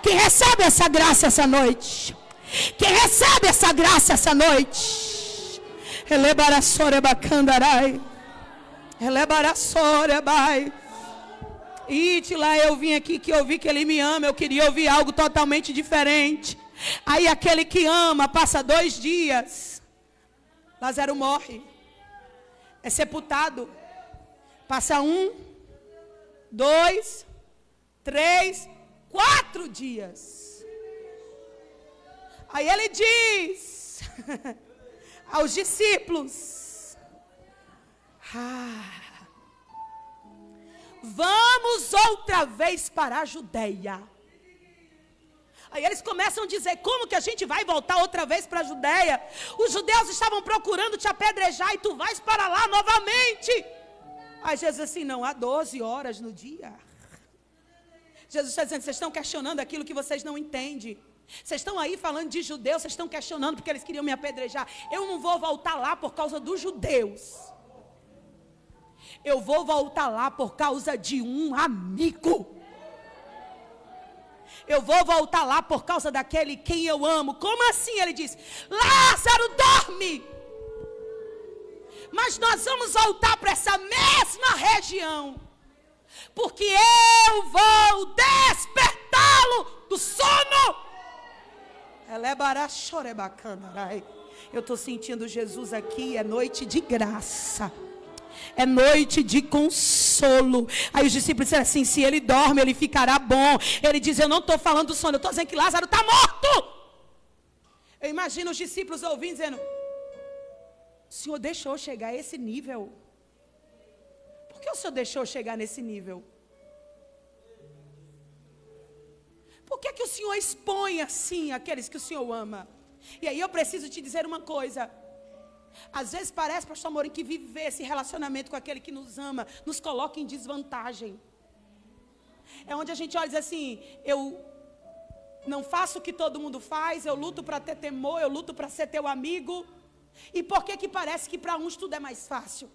Quem recebe essa graça essa noite? Quem recebe essa graça essa noite? Elebaraçorebacandarai. Elebaraçorebai. Itila, eu vim aqui que eu vi que ele me ama. Eu queria ouvir algo totalmente diferente. Aí aquele que ama passa 2 dias. Lázaro morre. É sepultado. Passa 1, 2, 3, 4 dias. Aí ele diz aos discípulos: vamos outra vez para a Judeia. Aí eles começam a dizer: como que a gente vai voltar outra vez para a Judeia? Os judeus estavam procurando te apedrejar e tu vais para lá novamente. Aí Jesus assim: não, há 12 horas no dia. Jesus está dizendo: vocês estão questionando aquilo que vocês não entendem. Vocês estão aí falando de judeus, vocês estão questionando porque eles queriam me apedrejar. Eu não vou voltar lá por causa dos judeus. Eu vou voltar lá por causa de um amigo. Eu vou voltar lá por causa daquele quem eu amo. Como assim? Ele diz: Lázaro dorme. Mas nós vamos voltar para essa mesma região, porque eu vou despertá-lo do sono. Eu estou sentindo Jesus aqui. É noite de graça. É noite de consolo. Aí os discípulos disseram assim: se ele dorme, ele ficará bom. Ele diz: eu não estou falando do sono, eu estou dizendo que Lázaro está morto. Eu imagino os discípulos ouvindo, dizendo: o Senhor deixou chegar a esse nível? Por que o Senhor deixou chegar nesse nível? Por que que o Senhor expõe assim aqueles que o Senhor ama? E aí eu preciso te dizer uma coisa. Às vezes parece, pastor Amorim, que viver esse relacionamento com aquele que nos ama nos coloca em desvantagem. É onde a gente olha e diz assim: eu não faço o que todo mundo faz, eu luto para ter temor, eu luto para ser teu amigo. E por que que parece que para uns tudo é mais fácil?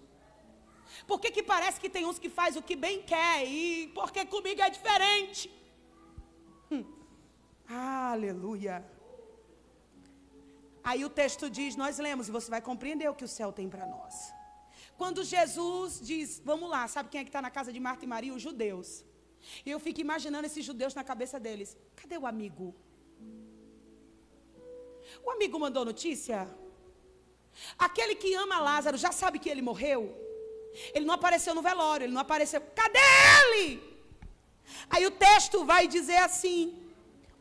Por que que parece que tem uns que faz o que bem quer e porque comigo é diferente? Aleluia. Aí o texto diz, nós lemos, e você vai compreender o que o céu tem para nós. Quando Jesus diz: vamos lá, sabe quem é que está na casa de Marta e Maria? Os judeus. E eu fico imaginando esses judeus na cabeça deles: cadê o amigo? O amigo mandou notícia? Aquele que ama Lázaro já sabe que ele morreu? Ele não apareceu no velório, ele não apareceu. Cadê ele? Aí o texto vai dizer assim: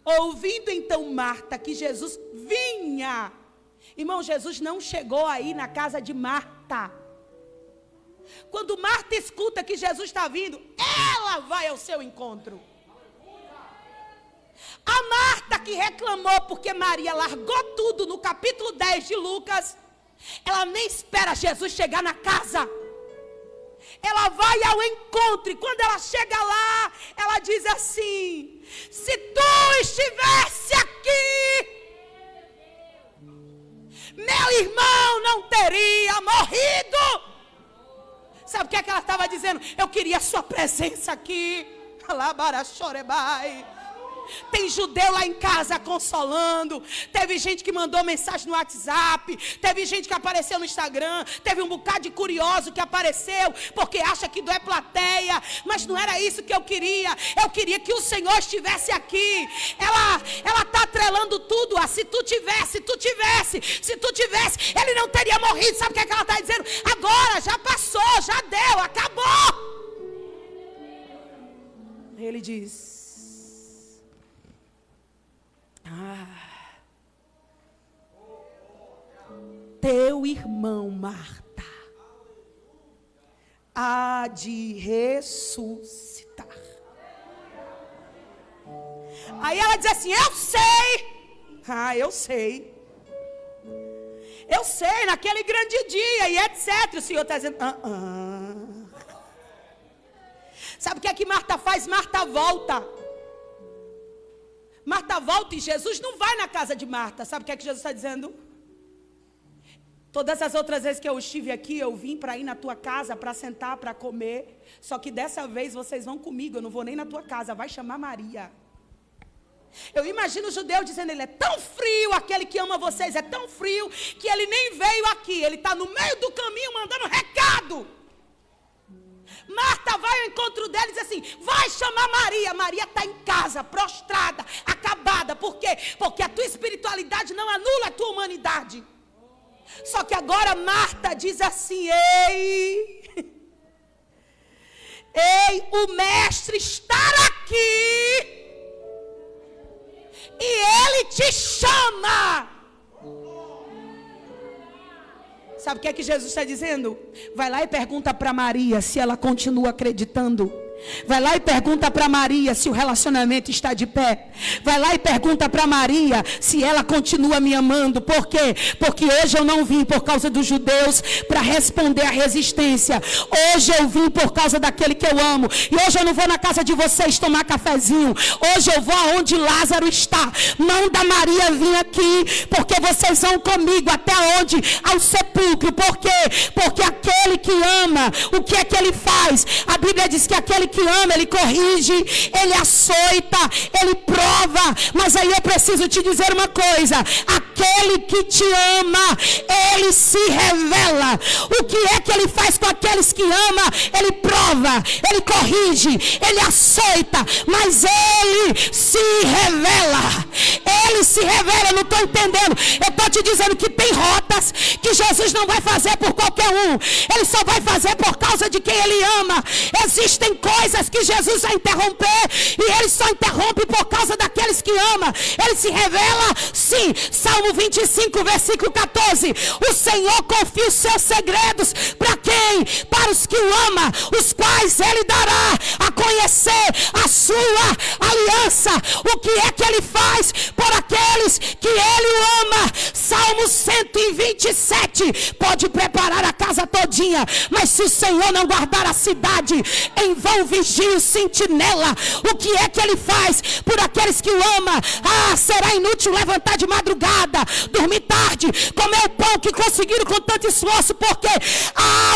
ouvindo então Marta que Jesus vinha. Irmão, Jesus não chegou aí na casa de Marta. Quando Marta escuta que Jesus está vindo, ela vai ao seu encontro. A Marta que reclamou porque Maria largou tudo no capítulo 10 de Lucas, ela nem espera Jesus chegar na casa. Ela vai ao encontro, e quando ela chega lá, ela diz assim: se tu estivesse aqui, meu irmão não teria morrido. Sabe o que é que ela estava dizendo? Eu queria a sua presença aqui. Tem judeu lá em casa consolando. Teve gente que mandou mensagem no WhatsApp. Teve gente que apareceu no Instagram. Teve um bocado de curioso que apareceu porque acha que é plateia. Mas não era isso que eu queria. Eu queria que o Senhor estivesse aqui. Ela está atrelando tudo. Se tu tivesse, ele não teria morrido. Sabe o que é que ela está dizendo? Agora, já passou, já deu, acabou. Ele diz: teu irmão Marta há de ressuscitar. Aí ela diz assim: eu sei. Eu sei, naquele grande dia e etc. O Senhor está dizendo: Sabe o que é que Marta faz? Marta volta. Marta volta e Jesus não vai na casa de Marta. Sabe o que é que Jesus está dizendo? Todas as outras vezes que eu estive aqui, eu vim para ir na tua casa, para sentar, para comer. Só que dessa vez vocês vão comigo, eu não vou nem na tua casa, vai chamar Maria. Eu imagino o judeu dizendo: ele é tão frio, aquele que ama vocês é tão frio, que ele nem veio aqui, ele está no meio do caminho mandando recado. Marta vai ao encontro dela e diz assim: vai chamar Maria. Maria está em casa, prostrada, acabada. Por quê? Porque a tua espiritualidade não anula a tua humanidade. Só que agora Marta diz assim: ei, o mestre está aqui e ele te chama. Sabe o que é que Jesus está dizendo? Vai lá e pergunta para Maria se ela continua acreditando. Vai lá e pergunta para Maria se o relacionamento está de pé. Vai lá e pergunta para Maria se ela continua me amando. Por quê? Porque hoje eu não vim por causa dos judeus para responder à resistência. Hoje eu vim por causa daquele que eu amo. E hoje eu não vou na casa de vocês tomar cafezinho. Hoje eu vou aonde Lázaro está. Manda Maria vir aqui, porque vocês vão comigo até onde? Ao sepulcro. Por quê? Porque aquele que ama, o que é que ele faz? A Bíblia diz que aquele que ama, ele corrige, ele açoita, ele prova. Mas aí eu preciso te dizer uma coisa: aquele que te ama, ele se revela. O que é que ele faz com aqueles que ama? Ele prova, ele corrige, ele açoita, mas ele se revela. Ele se revela. Eu não estou entendendo. Eu estou te dizendo que tem rotas que Jesus não vai fazer por qualquer um. Ele só vai fazer por causa de quem ele ama. Existem coisas que Jesus vai interromper, e ele só interrompe por causa daqueles que ama. Ele se revela, sim. Salmo 25, versículo 14: o Senhor confia os seus segredos para quem? Para os que o ama, os quais ele dará a conhecer a sua aliança. O que é que ele faz por aqueles que ele ama? Salmo 127: pode preparar a casa todinha, mas se o Senhor não guardar a cidade, em vão vigia o sentinela. O que é que ele faz por aqueles que o ama? Será inútil levantar de madrugada, dormir tarde, comer o pão que conseguiram com tanto esforço, porque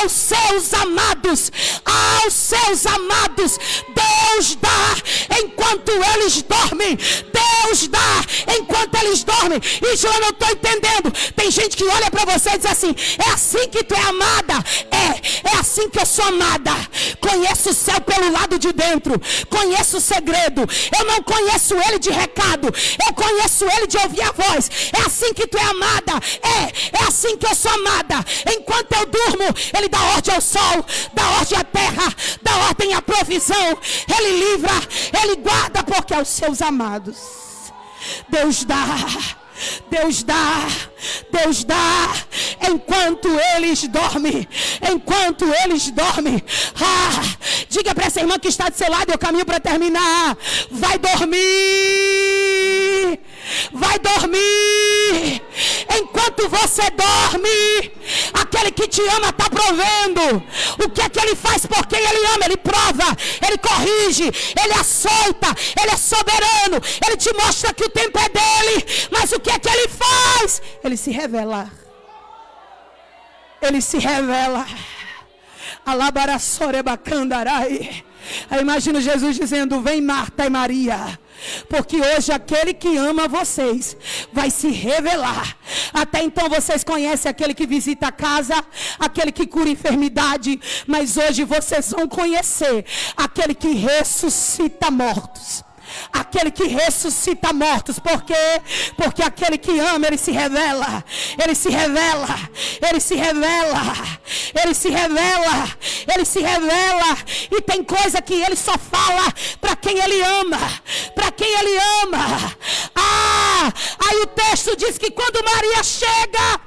aos seus amados, Deus dá enquanto eles dormem. Deus dá enquanto eles dormem. E eu não estou entendendo. Tem gente que olha para você e diz assim: é assim que tu é amada? É assim que eu sou amada. Conheço o céu pelo lado de dentro, conheço o segredo. Eu não conheço ele de recado, eu conheço ele de ouvir a voz. É assim que tu é amada? É assim que eu sou amada. Enquanto eu durmo, ele dá ordem ao sol, dá ordem à terra, dá ordem à provisão. Ele livra, ele guarda, porque aos seus amados Deus dá. Deus dá, Deus dá, enquanto eles dormem, diga para essa irmã que está do seu lado, eu caminho para terminar: vai dormir, enquanto você dorme, aquele que te ama está provendo. O que é que ele faz por quem ele ama? Ele prova, ele corrige, ele açoita, ele é soberano, ele te mostra que o tempo é dele. Mas o que é que ele faz? Ele se revela. Aí imagino Jesus dizendo: vem Marta e Maria, porque hoje aquele que ama vocês vai se revelar. Até então vocês conhecem aquele que visita a casa, aquele que cura enfermidade, mas hoje vocês vão conhecer aquele que ressuscita mortos. Aquele que ressuscita mortos. Por quê? Porque aquele que ama, ele se revela. Ele se revela. Ele se revela. Ele se revela. Ele se revela. E tem coisa que ele só fala para quem ele ama. Para quem ele ama. Aí o texto diz que quando Maria chega,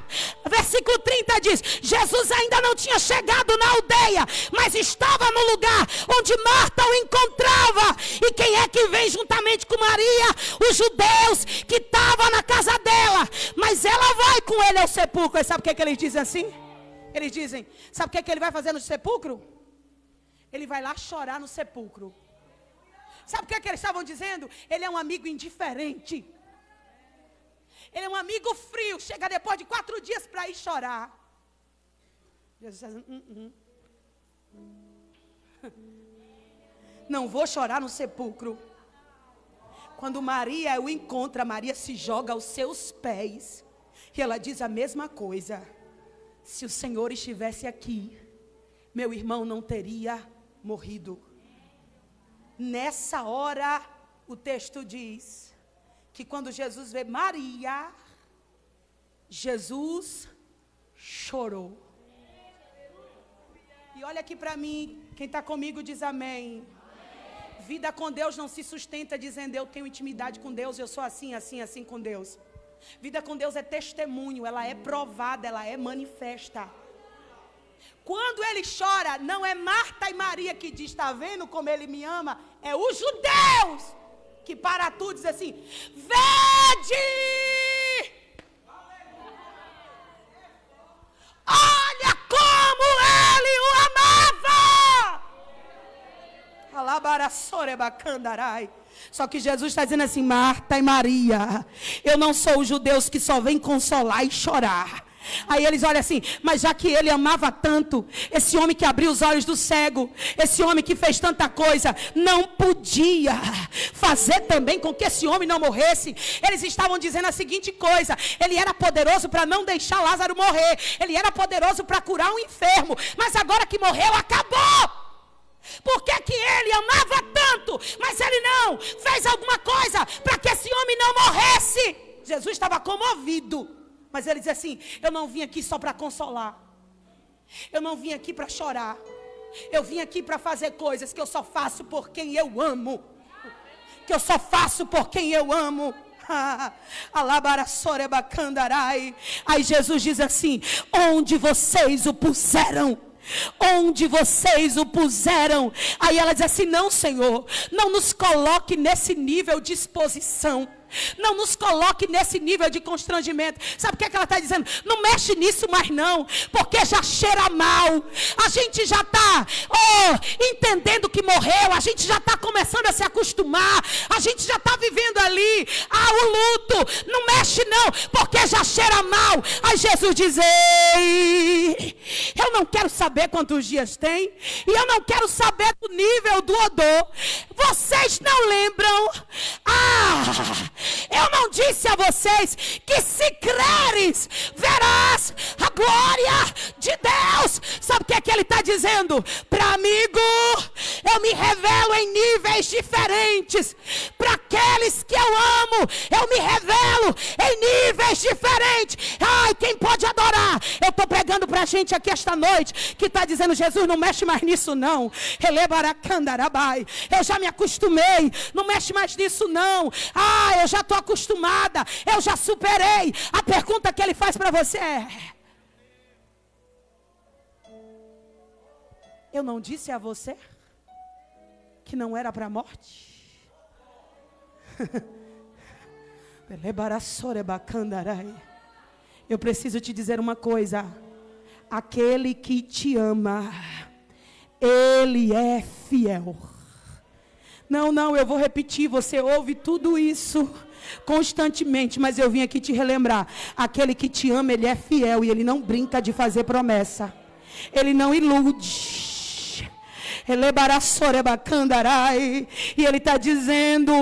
versículo 30 diz: Jesus ainda não tinha chegado na aldeia, mas estava no lugar onde Marta o encontrava. E quem é que vem juntamente com Maria? Os judeus que estavam na casa dela. Mas ela vai com ele ao sepulcro. E sabe o que eles dizem assim? Eles dizem: sabe o que ele vai fazer no sepulcro? Ele vai lá chorar no sepulcro. Sabe o que eles estavam dizendo? Ele é um amigo indiferente. Ele é um amigo frio. Chega depois de 4 dias para ir chorar. Jesus diz: não vou chorar no sepulcro. Quando Maria o encontra, Maria se joga aos seus pés. E ela diz a mesma coisa: se o Senhor estivesse aqui, meu irmão não teria morrido. Nessa hora, o texto diz que quando Jesus vê Maria, Jesus chorou. E olha aqui para mim, quem está comigo diz amém. Vida com Deus não se sustenta dizendo: eu tenho intimidade com Deus, eu sou assim, assim, assim com Deus. Vida com Deus é testemunho, ela é provada, ela é manifesta. Quando ele chora, não é Marta e Maria que diz: está vendo como ele me ama? É os judeus que para tudo diz assim: vede! Olha como ele o amava! Alabaraçorebacandarai. Só que Jesus está dizendo assim: Marta e Maria, eu não sou os judeus que só vêm consolar e chorar. Aí eles olham assim: mas já que ele amava tanto, esse homem que abriu os olhos do cego, esse homem que fez tanta coisa, não podia fazer também com que esse homem não morresse? Eles estavam dizendo a seguinte coisa: ele era poderoso para não deixar Lázaro morrer, ele era poderoso para curar um enfermo, mas agora que morreu, acabou. Por que que ele amava tanto, mas ele não fez alguma coisa para que esse homem não morresse? Jesus estava comovido. Mas ele diz assim: eu não vim aqui só para consolar. Eu não vim aqui para chorar. Eu vim aqui para fazer coisas que eu só faço por quem eu amo. Que eu só faço por quem eu amo. Alabaraçorebacandarai. Aí Jesus diz assim: onde vocês o puseram? Onde vocês o puseram? Aí ela diz assim: não, Senhor, não nos coloque nesse nível de exposição. Não nos coloque nesse nível de constrangimento. Sabe o que é que ela está dizendo? Não mexe nisso mais não, porque já cheira mal. A gente já está entendendo que morreu. A gente já está começando a se acostumar. A gente já está vivendo ali o luto. Não mexe não, porque já cheira mal. Aí Jesus diz: ei, eu não quero saber quantos dias tem, e eu não quero saber do nível do odor. Vocês não lembram? Eu não disse a vocês que se creres, verás a glória de Deus. Sabe o que é que ele está dizendo? Para amigo, eu me revelo em níveis diferentes. Para aqueles que eu amo, eu me revelo em níveis diferentes. Ai, quem pode adorar? Eu estou pregando para a gente aqui esta noite que está dizendo: Jesus, não mexe mais nisso não. Eu já me acostumei, não mexe mais nisso não. Eu já estou acostumada, eu já superei. A pergunta que ele faz para você é: eu não disse a você que não era para a morte? Eu preciso te dizer uma coisa: aquele que te ama, ele é fiel. Não, eu vou repetir, você ouve tudo isso constantemente, mas eu vim aqui te relembrar: aquele que te ama, ele é fiel, e ele não brinca de fazer promessa. Ele não ilude. E ele está dizendo: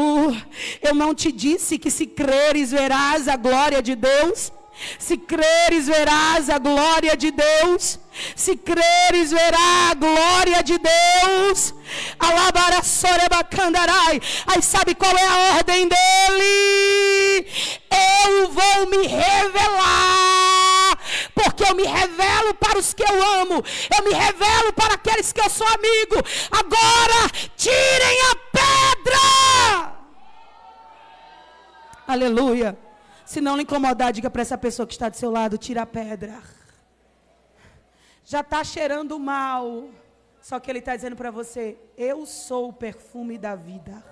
eu não te disse que se creres verás a glória de Deus? Se creres verás a glória de Deus. Se creres verá a glória de Deus. Aí sabe qual é a ordem dele? Eu vou me revelar, porque eu me revelo para os que eu amo, eu me revelo para aqueles que eu sou amigo. Agora tirem a pedra. Aleluia. Se não lhe incomodar, diga para essa pessoa que está do seu lado: tira a pedra. Já está cheirando mal, só que ele está dizendo para você: eu sou o perfume da vida.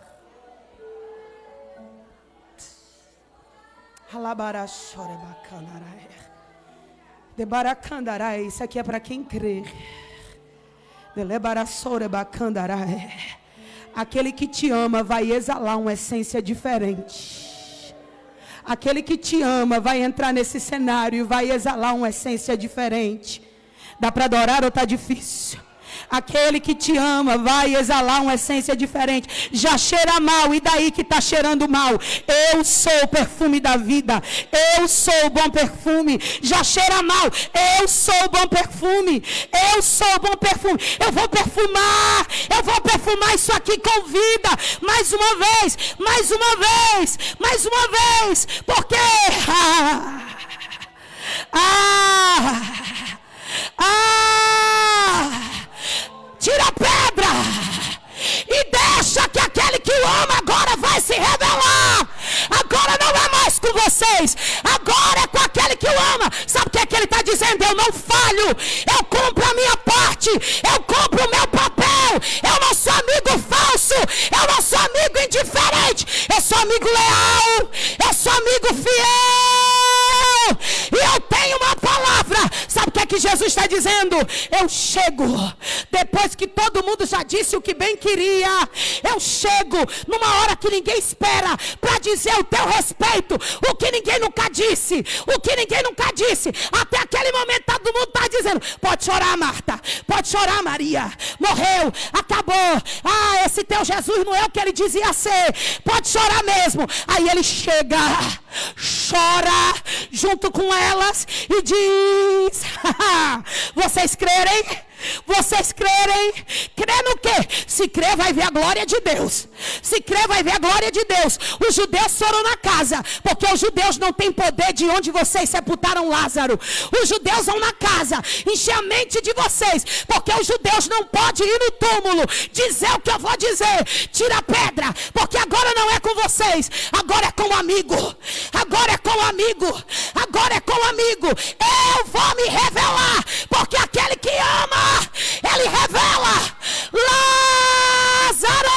Isso aqui é para quem crê. Aquele que te ama vai exalar uma essência diferente. Aquele que te ama vai entrar nesse cenário e vai exalar uma essência diferente. Dá para adorar ou está difícil? Aquele que te ama vai exalar uma essência diferente. Já cheira mal, e daí que está cheirando mal? Eu sou o perfume da vida. Eu sou o bom perfume. Já cheira mal, eu sou o bom perfume. Eu sou o bom perfume. Eu vou perfumar isso aqui com vida. Mais uma vez, mais uma vez, mais uma vez. Porque tira a pedra e deixa que aquele que o ama agora vai se revelar. Agora não é mais com vocês, agora é com aquele que o ama. Sabe o que é que ele está dizendo? Eu não falho, eu cumpro a minha parte, eu cumpro o meu papel. Eu não sou amigo falso, eu não sou amigo indiferente, eu sou amigo leal, eu sou amigo fiel. E eu tenho uma palavra. Sabe o que é que Jesus está dizendo? Eu chego depois que todo mundo já disse o que bem queria. Eu chego numa hora que ninguém espera, para dizer o teu respeito o que ninguém nunca disse, o que ninguém nunca disse. Até aquele momento todo mundo está dizendo: pode chorar, Marta, pode chorar, Maria, morreu, acabou. Esse teu Jesus não é o que ele dizia ser, pode chorar mesmo. Aí ele chega, chora junto com elas e diz: vocês crerem? Vocês crerem? Crer no quê? Se crer vai ver a glória de Deus. Se crer vai ver a glória de Deus. Os judeus foram na casa, porque os judeus não têm poder de onde vocês sepultaram Lázaro. Os judeus vão na casa, encher a mente de vocês, porque os judeus não podem ir no túmulo dizer o que eu vou dizer. Tira a pedra, porque agora não é com vocês, agora é com o amigo. Agora é com o amigo. Agora é com o amigo. Eu vou me revelar, porque aquele que ama, ele revela. Lázaro!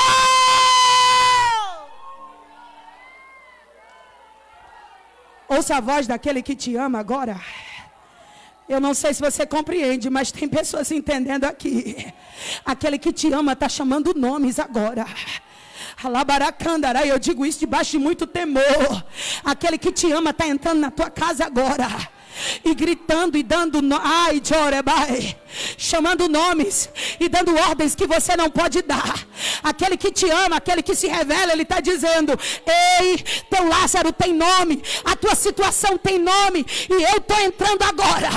Ouça a voz daquele que te ama agora. Eu não sei se você compreende, mas tem pessoas entendendo aqui. Aquele que te ama está chamando nomes agora. Eu digo isso debaixo de muito temor. Aquele que te ama está entrando na tua casa agora e gritando e dando chamando nomes e dando ordens que você não pode dar. Aquele que te ama, aquele que se revela, ele está dizendo: ei, teu Lázaro tem nome, a tua situação tem nome, e eu estou entrando agora.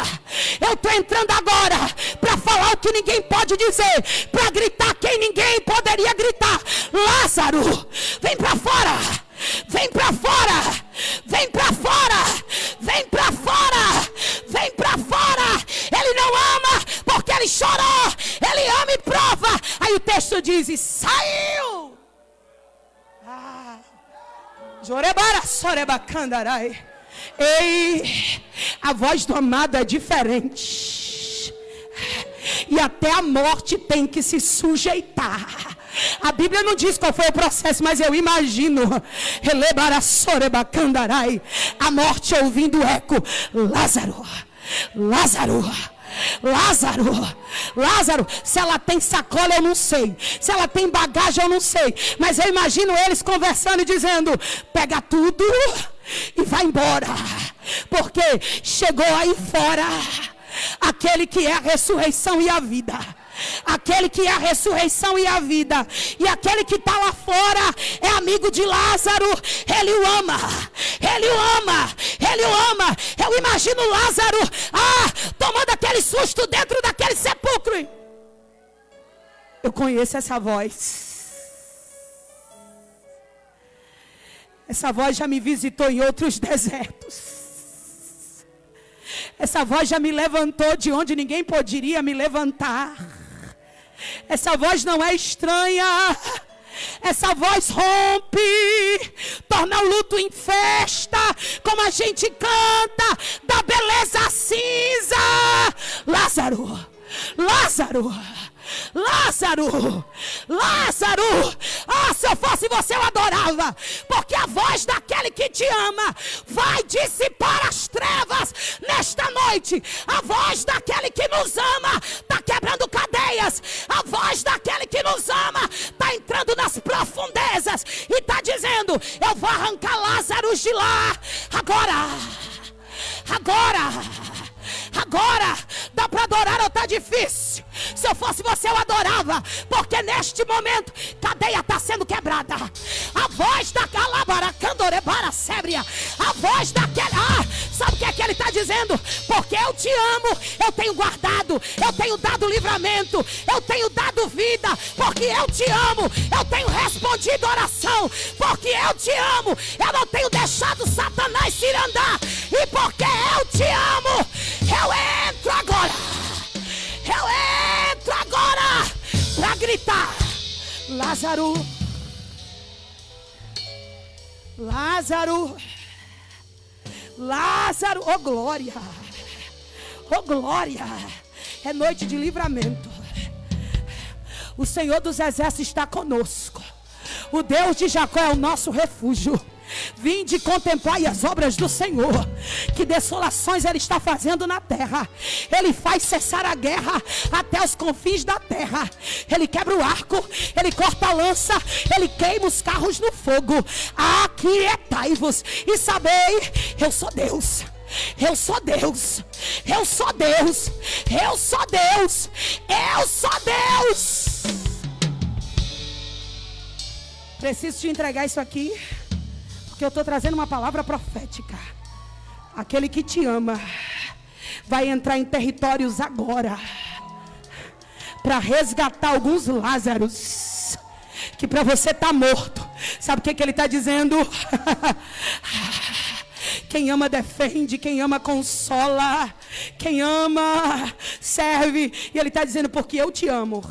Eu estou entrando agora para falar o que ninguém pode dizer, para gritar quem ninguém poderia gritar. Lázaro, vem para fora. Vem para fora, vem para fora, vem para fora, vem para fora. Ele não ama porque ele chorou, ele ama e prova. Aí o texto diz: e saiu. Ei, a voz do amado é diferente, e até a morte tem que se sujeitar. A Bíblia não diz qual foi o processo, mas eu imagino a morte ouvindo o eco: Lázaro, Lázaro, Lázaro, Lázaro. Se ela tem sacola eu não sei, se ela tem bagagem eu não sei, mas eu imagino eles conversando e dizendo: pega tudo e vai embora, porque chegou aí fora aquele que é a ressurreição e a vida. aquele que é a ressurreição e a vida, e aquele que está lá fora é amigo de Lázaro, ele o ama, ele o ama, ele o ama. Eu imagino Lázaro, tomando aquele susto dentro daquele sepulcro. Eu conheço essa voz. Essa voz já me visitou em outros desertos. Essa voz já me levantou de onde ninguém poderia me levantar. Essa voz não é estranha. Essa voz rompe, torna o luto em festa, como a gente canta, da beleza cinza. Lázaro, Lázaro, Lázaro, Lázaro. Se eu fosse você eu adorava, porque a voz daquele que te ama vai dissipar as trevas nesta noite. A voz daquele que nos ama está quebrando cadeias. A voz daquele que nos ama está entrando nas profundezas e está dizendo: eu vou arrancar Lázaro de lá. Agora, dá para adorar ou está difícil? Se eu fosse você eu adorava, porque neste momento cadeia está sendo quebrada. A voz da Calabaracandorebara Sébria, a voz daquele, sabe o que é que ele está dizendo? Porque eu te amo, eu tenho guardado, eu tenho dado livramento, eu tenho dado vida, porque eu te amo, eu tenho respondido oração, porque eu te amo, eu não tenho deixado Satanás se andar, e porque eu te amo, eu entro agora para gritar: Lázaro, Lázaro, Lázaro, oh glória, oh glória. É noite de livramento. O Senhor dos Exércitos está conosco. O Deus de Jacó é o nosso refúgio. Vinde contemplar as obras do Senhor, que desolações Ele está fazendo na terra. Ele faz cessar a guerra até os confins da terra. Ele quebra o arco, Ele corta a lança, Ele queima os carros no fogo. Aquietai-vos e sabei, eu sou Deus. Eu sou Deus, eu sou Deus, eu sou Deus, eu sou Deus. Preciso te entregar isso aqui, porque eu estou trazendo uma palavra profética. Aquele que te ama vai entrar em territórios agora para resgatar alguns Lázaros que para você está morto. Sabe o que ele está dizendo? Quem ama defende, quem ama consola, quem ama serve. E ele está dizendo: porque eu te amo,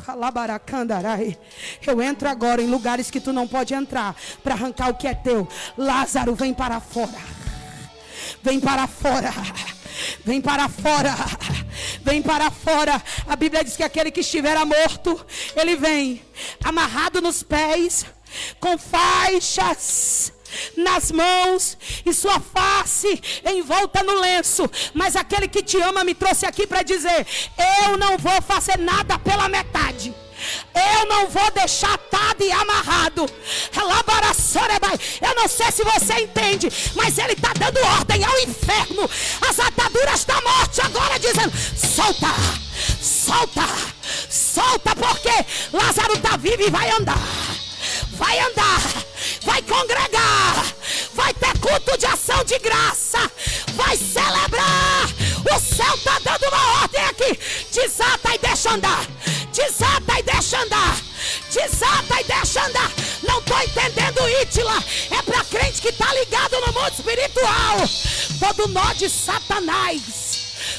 eu entro agora em lugares que tu não pode entrar, para arrancar o que é teu. Lázaro, vem para fora, vem para fora, vem para fora, vem para fora. A Bíblia diz que aquele que estiver morto, ele vem amarrado nos pés, com faixas nas mãos e sua face envolta no lenço. Mas aquele que te ama me trouxe aqui para dizer: eu não vou fazer nada pela metade. Eu não vou deixar atado e amarrado. Eu não sei se você entende, mas ele está dando ordem ao inferno, as ataduras da morte, agora dizendo: solta, solta, solta, porque Lázaro está vivo e vai andar. Vai andar, vai congregar, vai ter culto de ação de graça, vai celebrar. O céu está dando uma ordem aqui: desata e deixa andar, desata e deixa andar, desata e deixa andar. Não estou entendendo, Ítila. É para crente que está ligado no mundo espiritual. Todo nó de Satanás,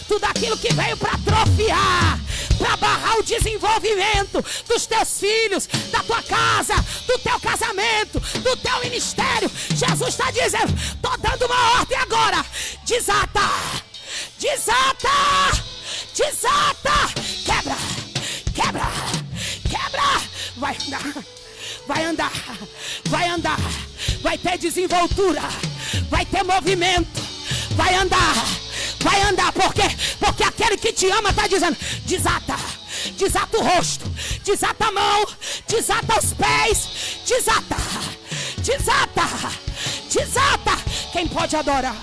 tudo aquilo que veio para atrofiar, para barrar o desenvolvimento dos teus filhos, da tua casa, do teu casamento, do teu ministério. Jesus está dizendo: estou dando uma ordem agora: desata, desata, desata, quebra, quebra, quebra. Vai andar, vai andar, vai andar, vai ter desenvoltura, vai ter movimento, vai andar. Vai andar, por quê? Porque aquele que te ama está dizendo: desata, desata o rosto, desata a mão, desata os pés, desata, desata, desata. Quem pode adorar?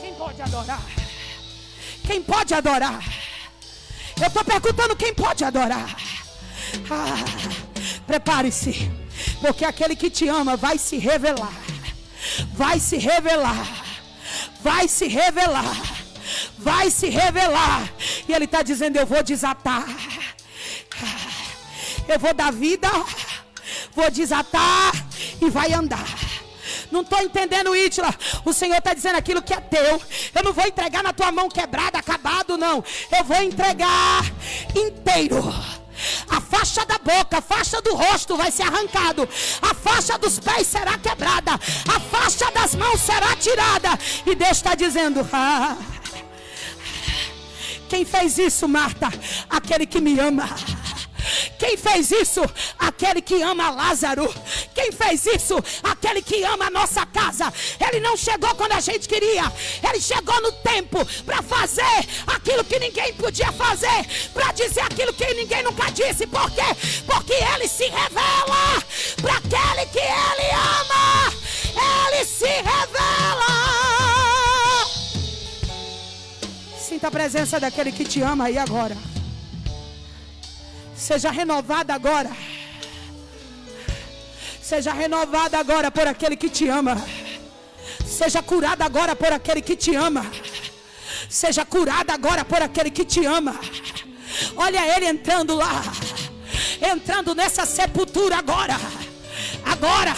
Quem pode adorar? Quem pode adorar? Eu estou perguntando quem pode adorar. Prepare-se, porque aquele que te ama vai se revelar. Vai se revelar. Vai se revelar. Vai se revelar. E ele está dizendo: eu vou desatar. Eu vou dar vida. Vou desatar e vai andar. Não estou entendendo, Ítila. O Senhor está dizendo: aquilo que é teu, eu não vou entregar na tua mão quebrada, acabado, não. Eu vou entregar inteiro. A faixa da boca, a faixa do rosto vai ser arrancado. A faixa dos pés será quebrada. A faixa das mãos será tirada. E Deus está dizendo: quem fez isso, Marta? Aquele que me ama. Quem fez isso? Aquele que ama Lázaro. Quem fez isso? Aquele que ama a nossa casa. Ele não chegou quando a gente queria. Ele chegou no tempo para fazer aquilo que ninguém podia fazer, para dizer aquilo que ninguém nunca disse. Por quê? Porque ele se revela para aquele que ele ama. Ele se revela. Sinta a presença daquele que te ama aí agora. Seja renovada agora. Seja renovada agora por aquele que te ama. Seja curada agora por aquele que te ama. Seja curada agora por aquele que te ama. Olha ele entrando lá. Entrando nessa sepultura agora. Agora.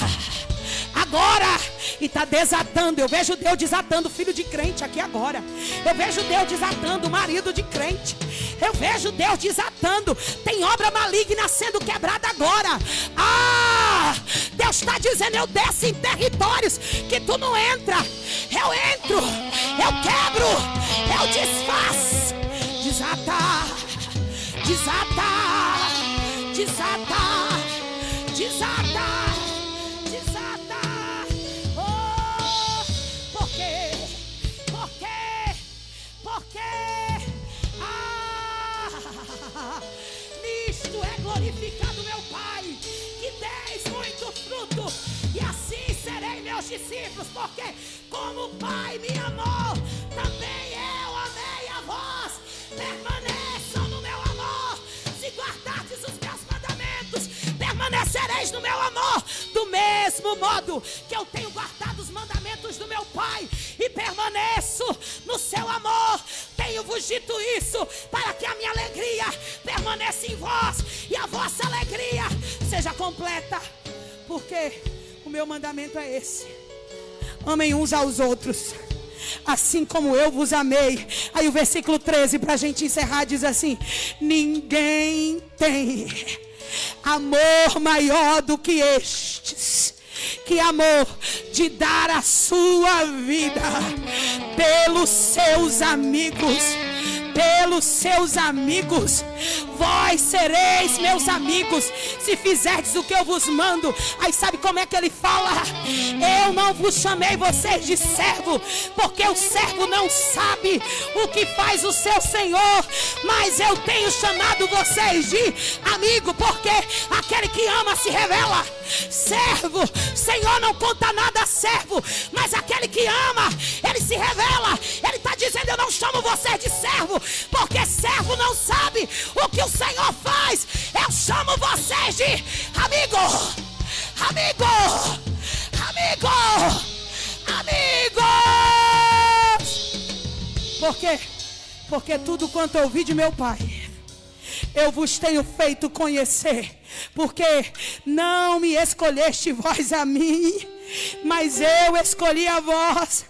E está desatando. Eu vejo Deus desatando filho de crente aqui agora. Eu vejo Deus desatando marido de crente. Eu vejo Deus desatando. Tem obra maligna sendo quebrada agora. Deus está dizendo: eu desço em territórios que tu não entra. Eu entro, eu quebro, eu desfaço. Desatar, desatar, desatar, desatar. Nisto é glorificado meu Pai, que deis muito fruto, e assim serei meus discípulos, porque como o Pai me amou, também eu amei a vós. Permaneçam no meu amor. Se guardardes os meus mandamentos, permanecereis no meu amor, do mesmo modo que eu tenho guardado os mandamentos do meu Pai e permaneço no seu amor. Tenho-vos dito isso para que a minha alegria permaneça em vós e a vossa alegria seja completa. Porque o meu mandamento é esse: amem uns aos outros, assim como eu vos amei. Aí o versículo 13, para a gente encerrar, diz assim: ninguém tem amor maior do que estes, que amor de dar a sua vida pelos seus amigos. Pelos seus amigos. Vós sereis meus amigos se fizerdes o que eu vos mando. Aí sabe como é que ele fala? Eu não vos chamei vocês de servo, porque o servo não sabe o que faz o seu senhor, mas eu tenho chamado vocês de amigo, porque aquele que ama se revela. Servo, Senhor não conta nada a servo, mas aquele que ama, ele se revela. Ele está dizendo: eu não chamo você de servo, porque servo não sabe o que o Senhor faz. Eu chamo vocês de amigo. Amigo, amigo, amigos. Por quê? Porque tudo quanto ouvi de meu Pai, eu vos tenho feito conhecer. Porque não me escolheste vós a mim, mas eu escolhi a vós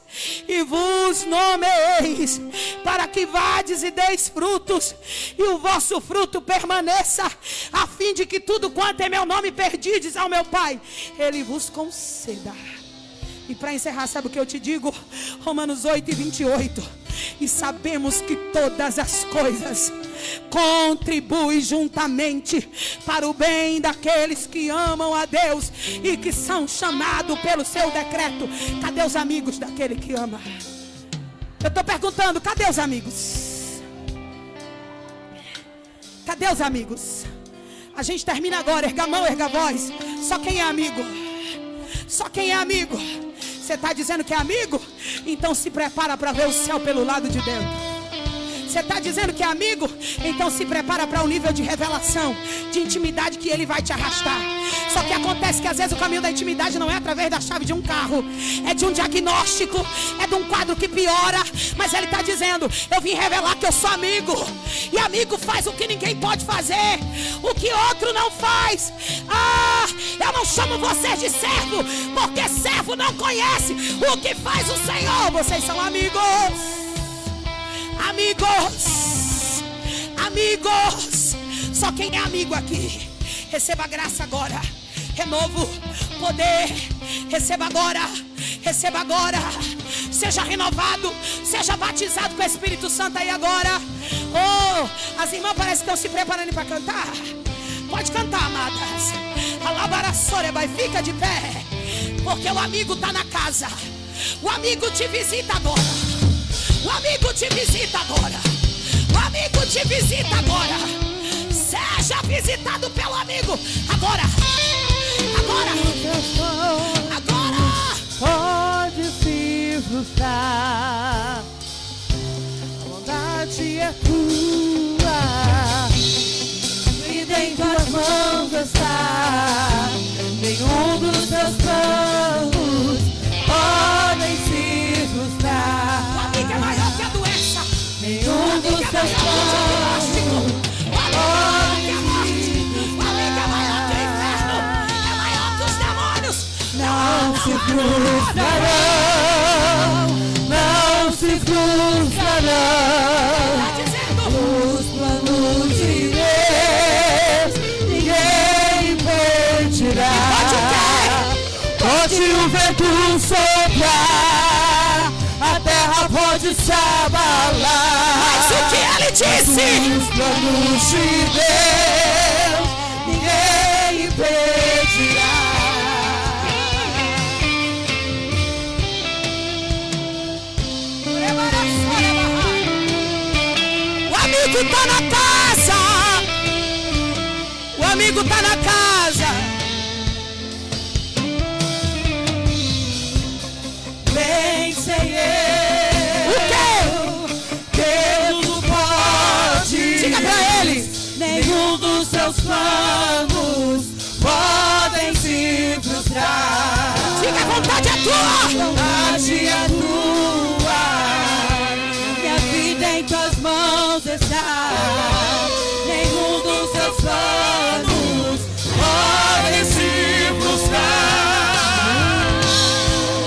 e vos nomeeis, para que vades e deis frutos, e o vosso fruto permaneça, a fim de que tudo quanto em meu nome perdides ao meu Pai, Ele vos conceda. E para encerrar, sabe o que eu te digo? Romanos 8:28. E sabemos que todas as coisas contribuem juntamente para o bem daqueles que amam a Deus e que são chamados pelo seu decreto. Cadê os amigos daquele que ama? Eu estou perguntando, cadê os amigos? Cadê os amigos? A gente termina agora, erga a mão, erga a voz. Só quem é amigo? Só quem é amigo? Você está dizendo que é amigo? Então se prepara para ver o céu pelo lado de dentro. Você está dizendo que é amigo? Então se prepara para um nível de revelação, de intimidade que ele vai te arrastar. Só que acontece que às vezes o caminho da intimidade não é através da chave de um carro, é de um diagnóstico, é de um quadro que piora. Mas ele está dizendo: eu vim revelar que eu sou amigo. E amigo faz o que ninguém pode fazer, o que outro não faz. Eu não chamo vocês de servo, porque servo não conhece o que faz o Senhor. Vocês são amigos. Amigos, amigos. Só quem é amigo aqui, receba graça agora, renovo, poder. Receba agora, receba agora. Seja renovado, seja batizado com o Espírito Santo aí agora. Oh, as irmãs parecem que estão se preparando para cantar. Pode cantar, amadas. Alabaraçore, vai, fica de pé, porque o amigo está na casa. O amigo te visita agora. O amigo te visita agora. O amigo te visita agora. Seja visitado pelo amigo agora. Agora. Agora. Pode se frustrar, a vontade é tua, e em tuas mãos está. Nenhum dos teus planos podem se frustrar. O amigo é maior que a doença. Nenhum dos teus planos podem se frustrar. O amigo é maior que o inferno, é maior que os demônios. Não se frustrarão, não se frustrarão. Os planos de Deus ninguém impedirá. Pode o vento soprar, a terra pode se abalar. Mas o que ele disse? Os planos de Deus ninguém impedirá. O amigo tá na casa. O amigo tá na casa. Bem sei eu. O quê? Deus não pode. Diga pra eles. Nenhum dos seus planos podem se frustrar. Diga, a vontade é tua. A vontade é tua. Minha vida em tuas mãos está. Nenhum dos seus planos pode se frustrar.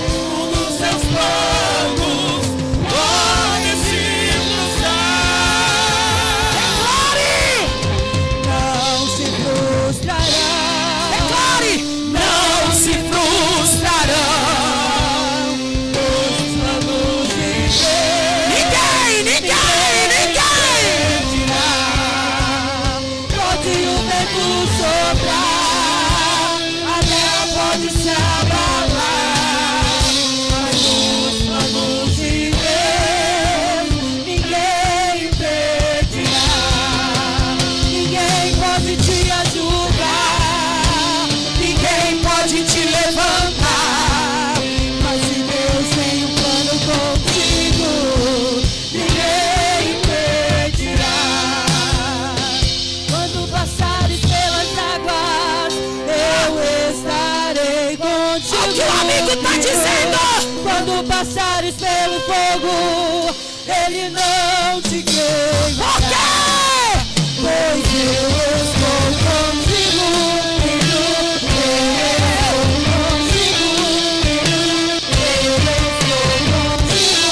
Nenhum dos seus planos pode se frustrar. Não se frustrarão. Declare. Não se frustrarão. Os planos de Deus Ninguém. pode o vento soprar, a terra pode se abalar, mas os planos de Deus ninguém impedirá. Ninguém pode te ajudar, ninguém pode te levantar, mas se Deus tem um plano contigo, ninguém impedirá. Quando passares pelas águas, eu estarei contigo. O que o amigo tá dizendo? Quando passares pelo fogo, ele não te queimará. Por quê? Pois eu estou contigo. Eu estou contigo. Eu estou contigo.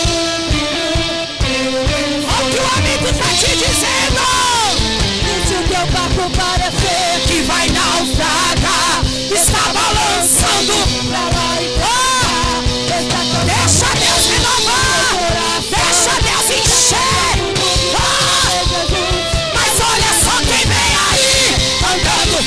O que o amigo tá te dizendo? E se o teu barco parecer Que vai naufragar, está balançando pra lá e pra cá, Deixa Deus renovar, deixa Deus encher. Mas olha só quem vem aí, andando.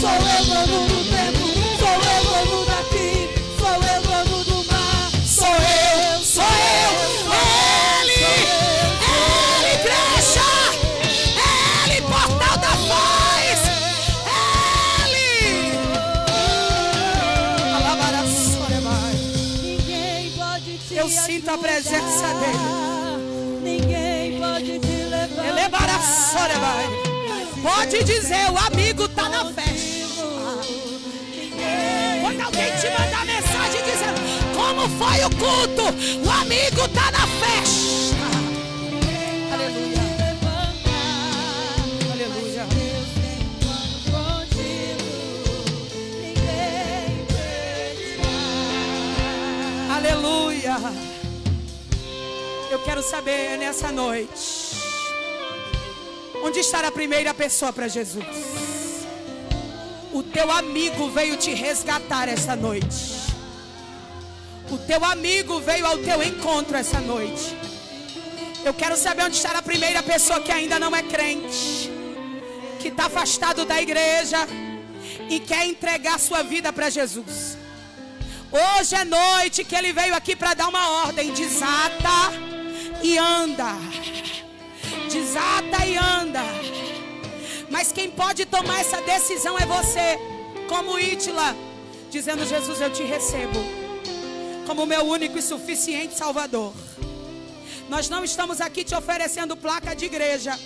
Sou eu dono do tempo, sou eu dono daqui, sou eu dono do mar, Sou eu, ele, igreja, Sinta a presença dele. Ninguém pode te levar. Pode dizer, o amigo está na festa. Quando alguém te mandar mensagem dizendo como foi o culto, o amigo está na festa. Aleluia. Aleluia. Aleluia. Eu quero saber nessa noite, onde está a primeira pessoa para Jesus? O teu amigo veio te resgatar essa noite. O teu amigo veio ao teu encontro essa noite. Eu quero saber onde está a primeira pessoa que ainda não é crente, que está afastado da igreja e quer entregar sua vida para Jesus. Hoje é noite que ele veio aqui para dar uma ordem: desata e anda. Desata e anda. Mas quem pode tomar essa decisão é você, como Ítila, dizendo: Jesus, eu te recebo como meu único e suficiente Salvador. Nós não estamos aqui te oferecendo placa de igreja,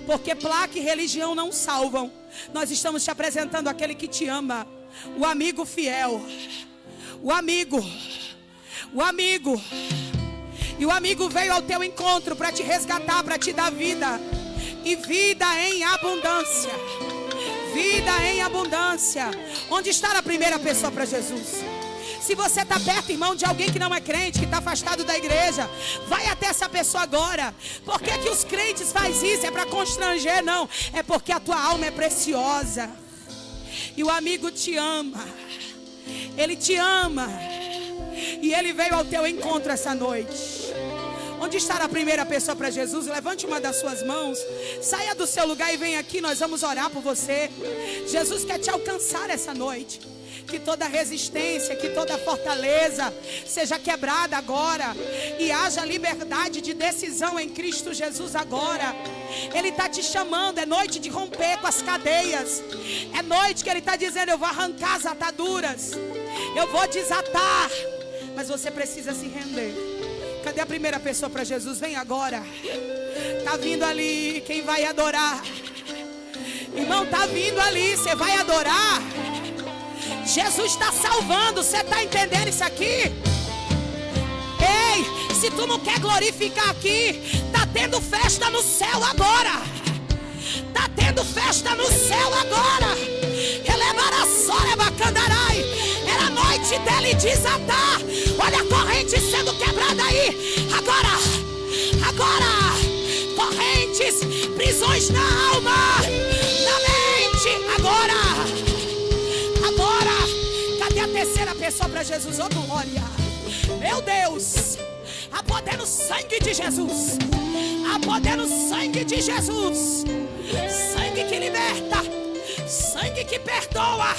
porque placa e religião não salvam. Nós estamos te apresentando aquele que te ama, o amigo fiel, o amigo. E o amigo veio ao teu encontro para te resgatar, para te dar vida, e vida em abundância. Vida em abundância. Onde está a primeira pessoa para Jesus? Se você está perto, irmão, de alguém que não é crente, que está afastado da igreja, vai até essa pessoa agora. Por que que os crentes fazem isso? É para constranger? Não, é porque a tua alma é preciosa. E o amigo te ama. Ele te ama. E ele veio ao teu encontro essa noite. Onde está a primeira pessoa para Jesus? Levante uma das suas mãos. Saia do seu lugar e venha aqui. Nós vamos orar por você. Jesus quer te alcançar essa noite. Que toda resistência, que toda fortaleza seja quebrada agora. E haja liberdade de decisão em Cristo Jesus agora. Ele está te chamando. É noite de romper com as cadeias. É noite que Ele está dizendo: eu vou arrancar as ataduras, eu vou desatar. Mas você precisa se render. Cadê a primeira pessoa para Jesus? Vem agora. Está vindo ali quem vai adorar. Irmão, está vindo ali. Você vai adorar. Jesus está salvando. Você está entendendo isso aqui? Ei, se tu não quer glorificar aqui, está tendo festa no céu agora. Está tendo festa no céu agora. Era noite dele desatar. Olha a corrente sendo quebrada aí. Agora, correntes, prisões na alma, na mente. Agora, cadê a terceira pessoa para Jesus? Oh glória, meu Deus, há poder no sangue de Jesus. Há poder no sangue de Jesus. Sangue que liberta, sangue que perdoa,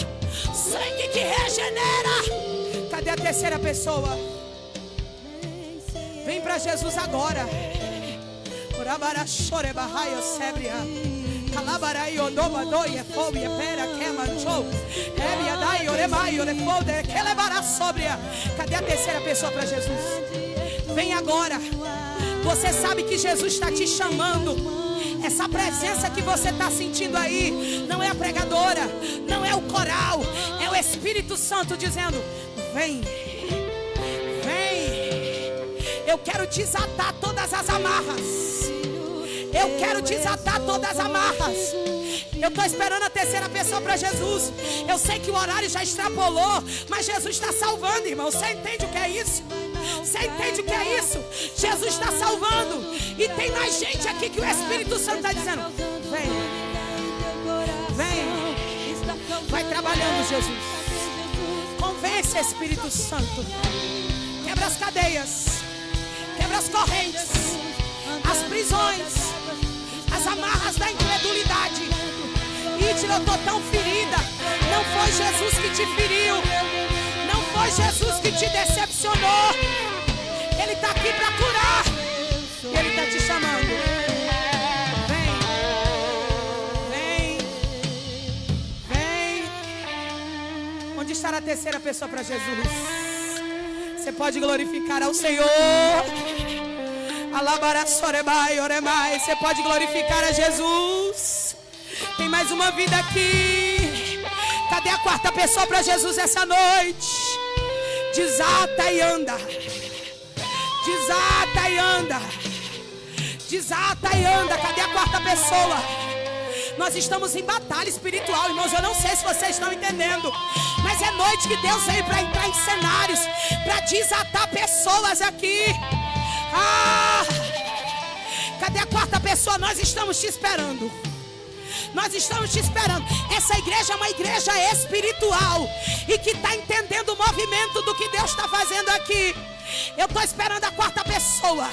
sangue que regenera. Cadê a terceira pessoa? Vem para Jesus agora. Cadê a terceira pessoa para Jesus? Vem agora. Você sabe que Jesus está te chamando. Essa presença que você está sentindo aí não é a pregadora, não é o coral, é o Espírito Santo dizendo: vem, vem. Eu quero desatar todas as amarras. Eu quero desatar todas as amarras. Eu estou esperando a terceira pessoa para Jesus. Eu sei que o horário já extrapolou, mas Jesus está salvando, irmão. Você entende o que é isso? Você entende o que é isso? Jesus está salvando. E tem mais gente aqui que o Espírito Santo está dizendo: vem, vem. Vai trabalhando, Jesus. Convence, Espírito Santo. Quebra as cadeias, quebra as correntes, as prisões, as amarras da incredulidade. Ítila, eu estou tão ferida. Não foi Jesus que te feriu, não foi Jesus que te decepcionou. Ele está aqui para curar. Ele está te chamando. Vem, vem, vem. Onde está a terceira pessoa para Jesus? Você pode glorificar ao Senhor. Você pode glorificar a Jesus. Tem mais uma vida aqui. Cadê a quarta pessoa para Jesus essa noite? Desata e anda. Desata e anda. Desata e anda. Cadê a quarta pessoa? Nós estamos em batalha espiritual, irmãos. Eu não sei se vocês estão entendendo, mas é noite que Deus veio para entrar em cenários, para desatar pessoas aqui. Cadê a quarta pessoa? Nós estamos te esperando. Nós estamos te esperando. Essa igreja é uma igreja espiritual e que está entendendo o movimento do que Deus está fazendo aqui. Eu estou esperando a quarta pessoa.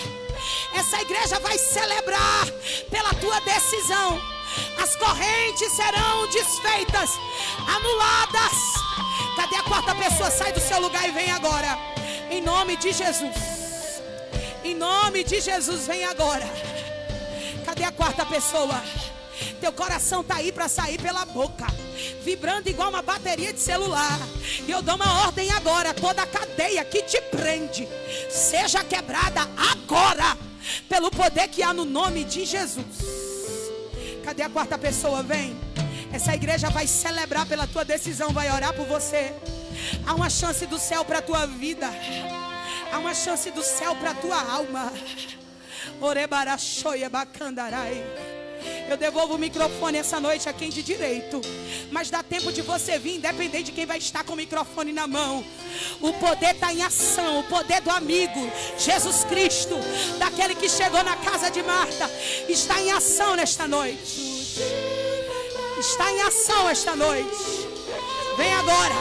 Essa igreja vai celebrar pela tua decisão. As correntes serão desfeitas, anuladas. Cadê a quarta pessoa? Sai do seu lugar e vem agora. Em nome de Jesus. Em nome de Jesus, vem agora. Cadê a quarta pessoa? Teu coração está aí para sair pela boca, vibrando igual uma bateria de celular. E eu dou uma ordem agora. Toda a cadeia que te prende seja quebrada agora, pelo poder que há no nome de Jesus. Cadê a quarta pessoa? Vem. Essa igreja vai celebrar pela tua decisão, vai orar por você. Há uma chance do céu para a tua vida. Há uma chance do céu para a tua alma. Orebarachoia bacandarai. Eu devolvo o microfone essa noite a quem de direito, mas dá tempo de você vir, independente de quem vai estar com o microfone na mão. O poder está em ação, o poder do amigo Jesus Cristo, daquele que chegou na casa de Marta, está em ação nesta noite. Está em ação esta noite. Vem agora.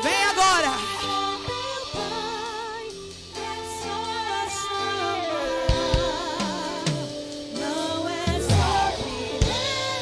Vem agora.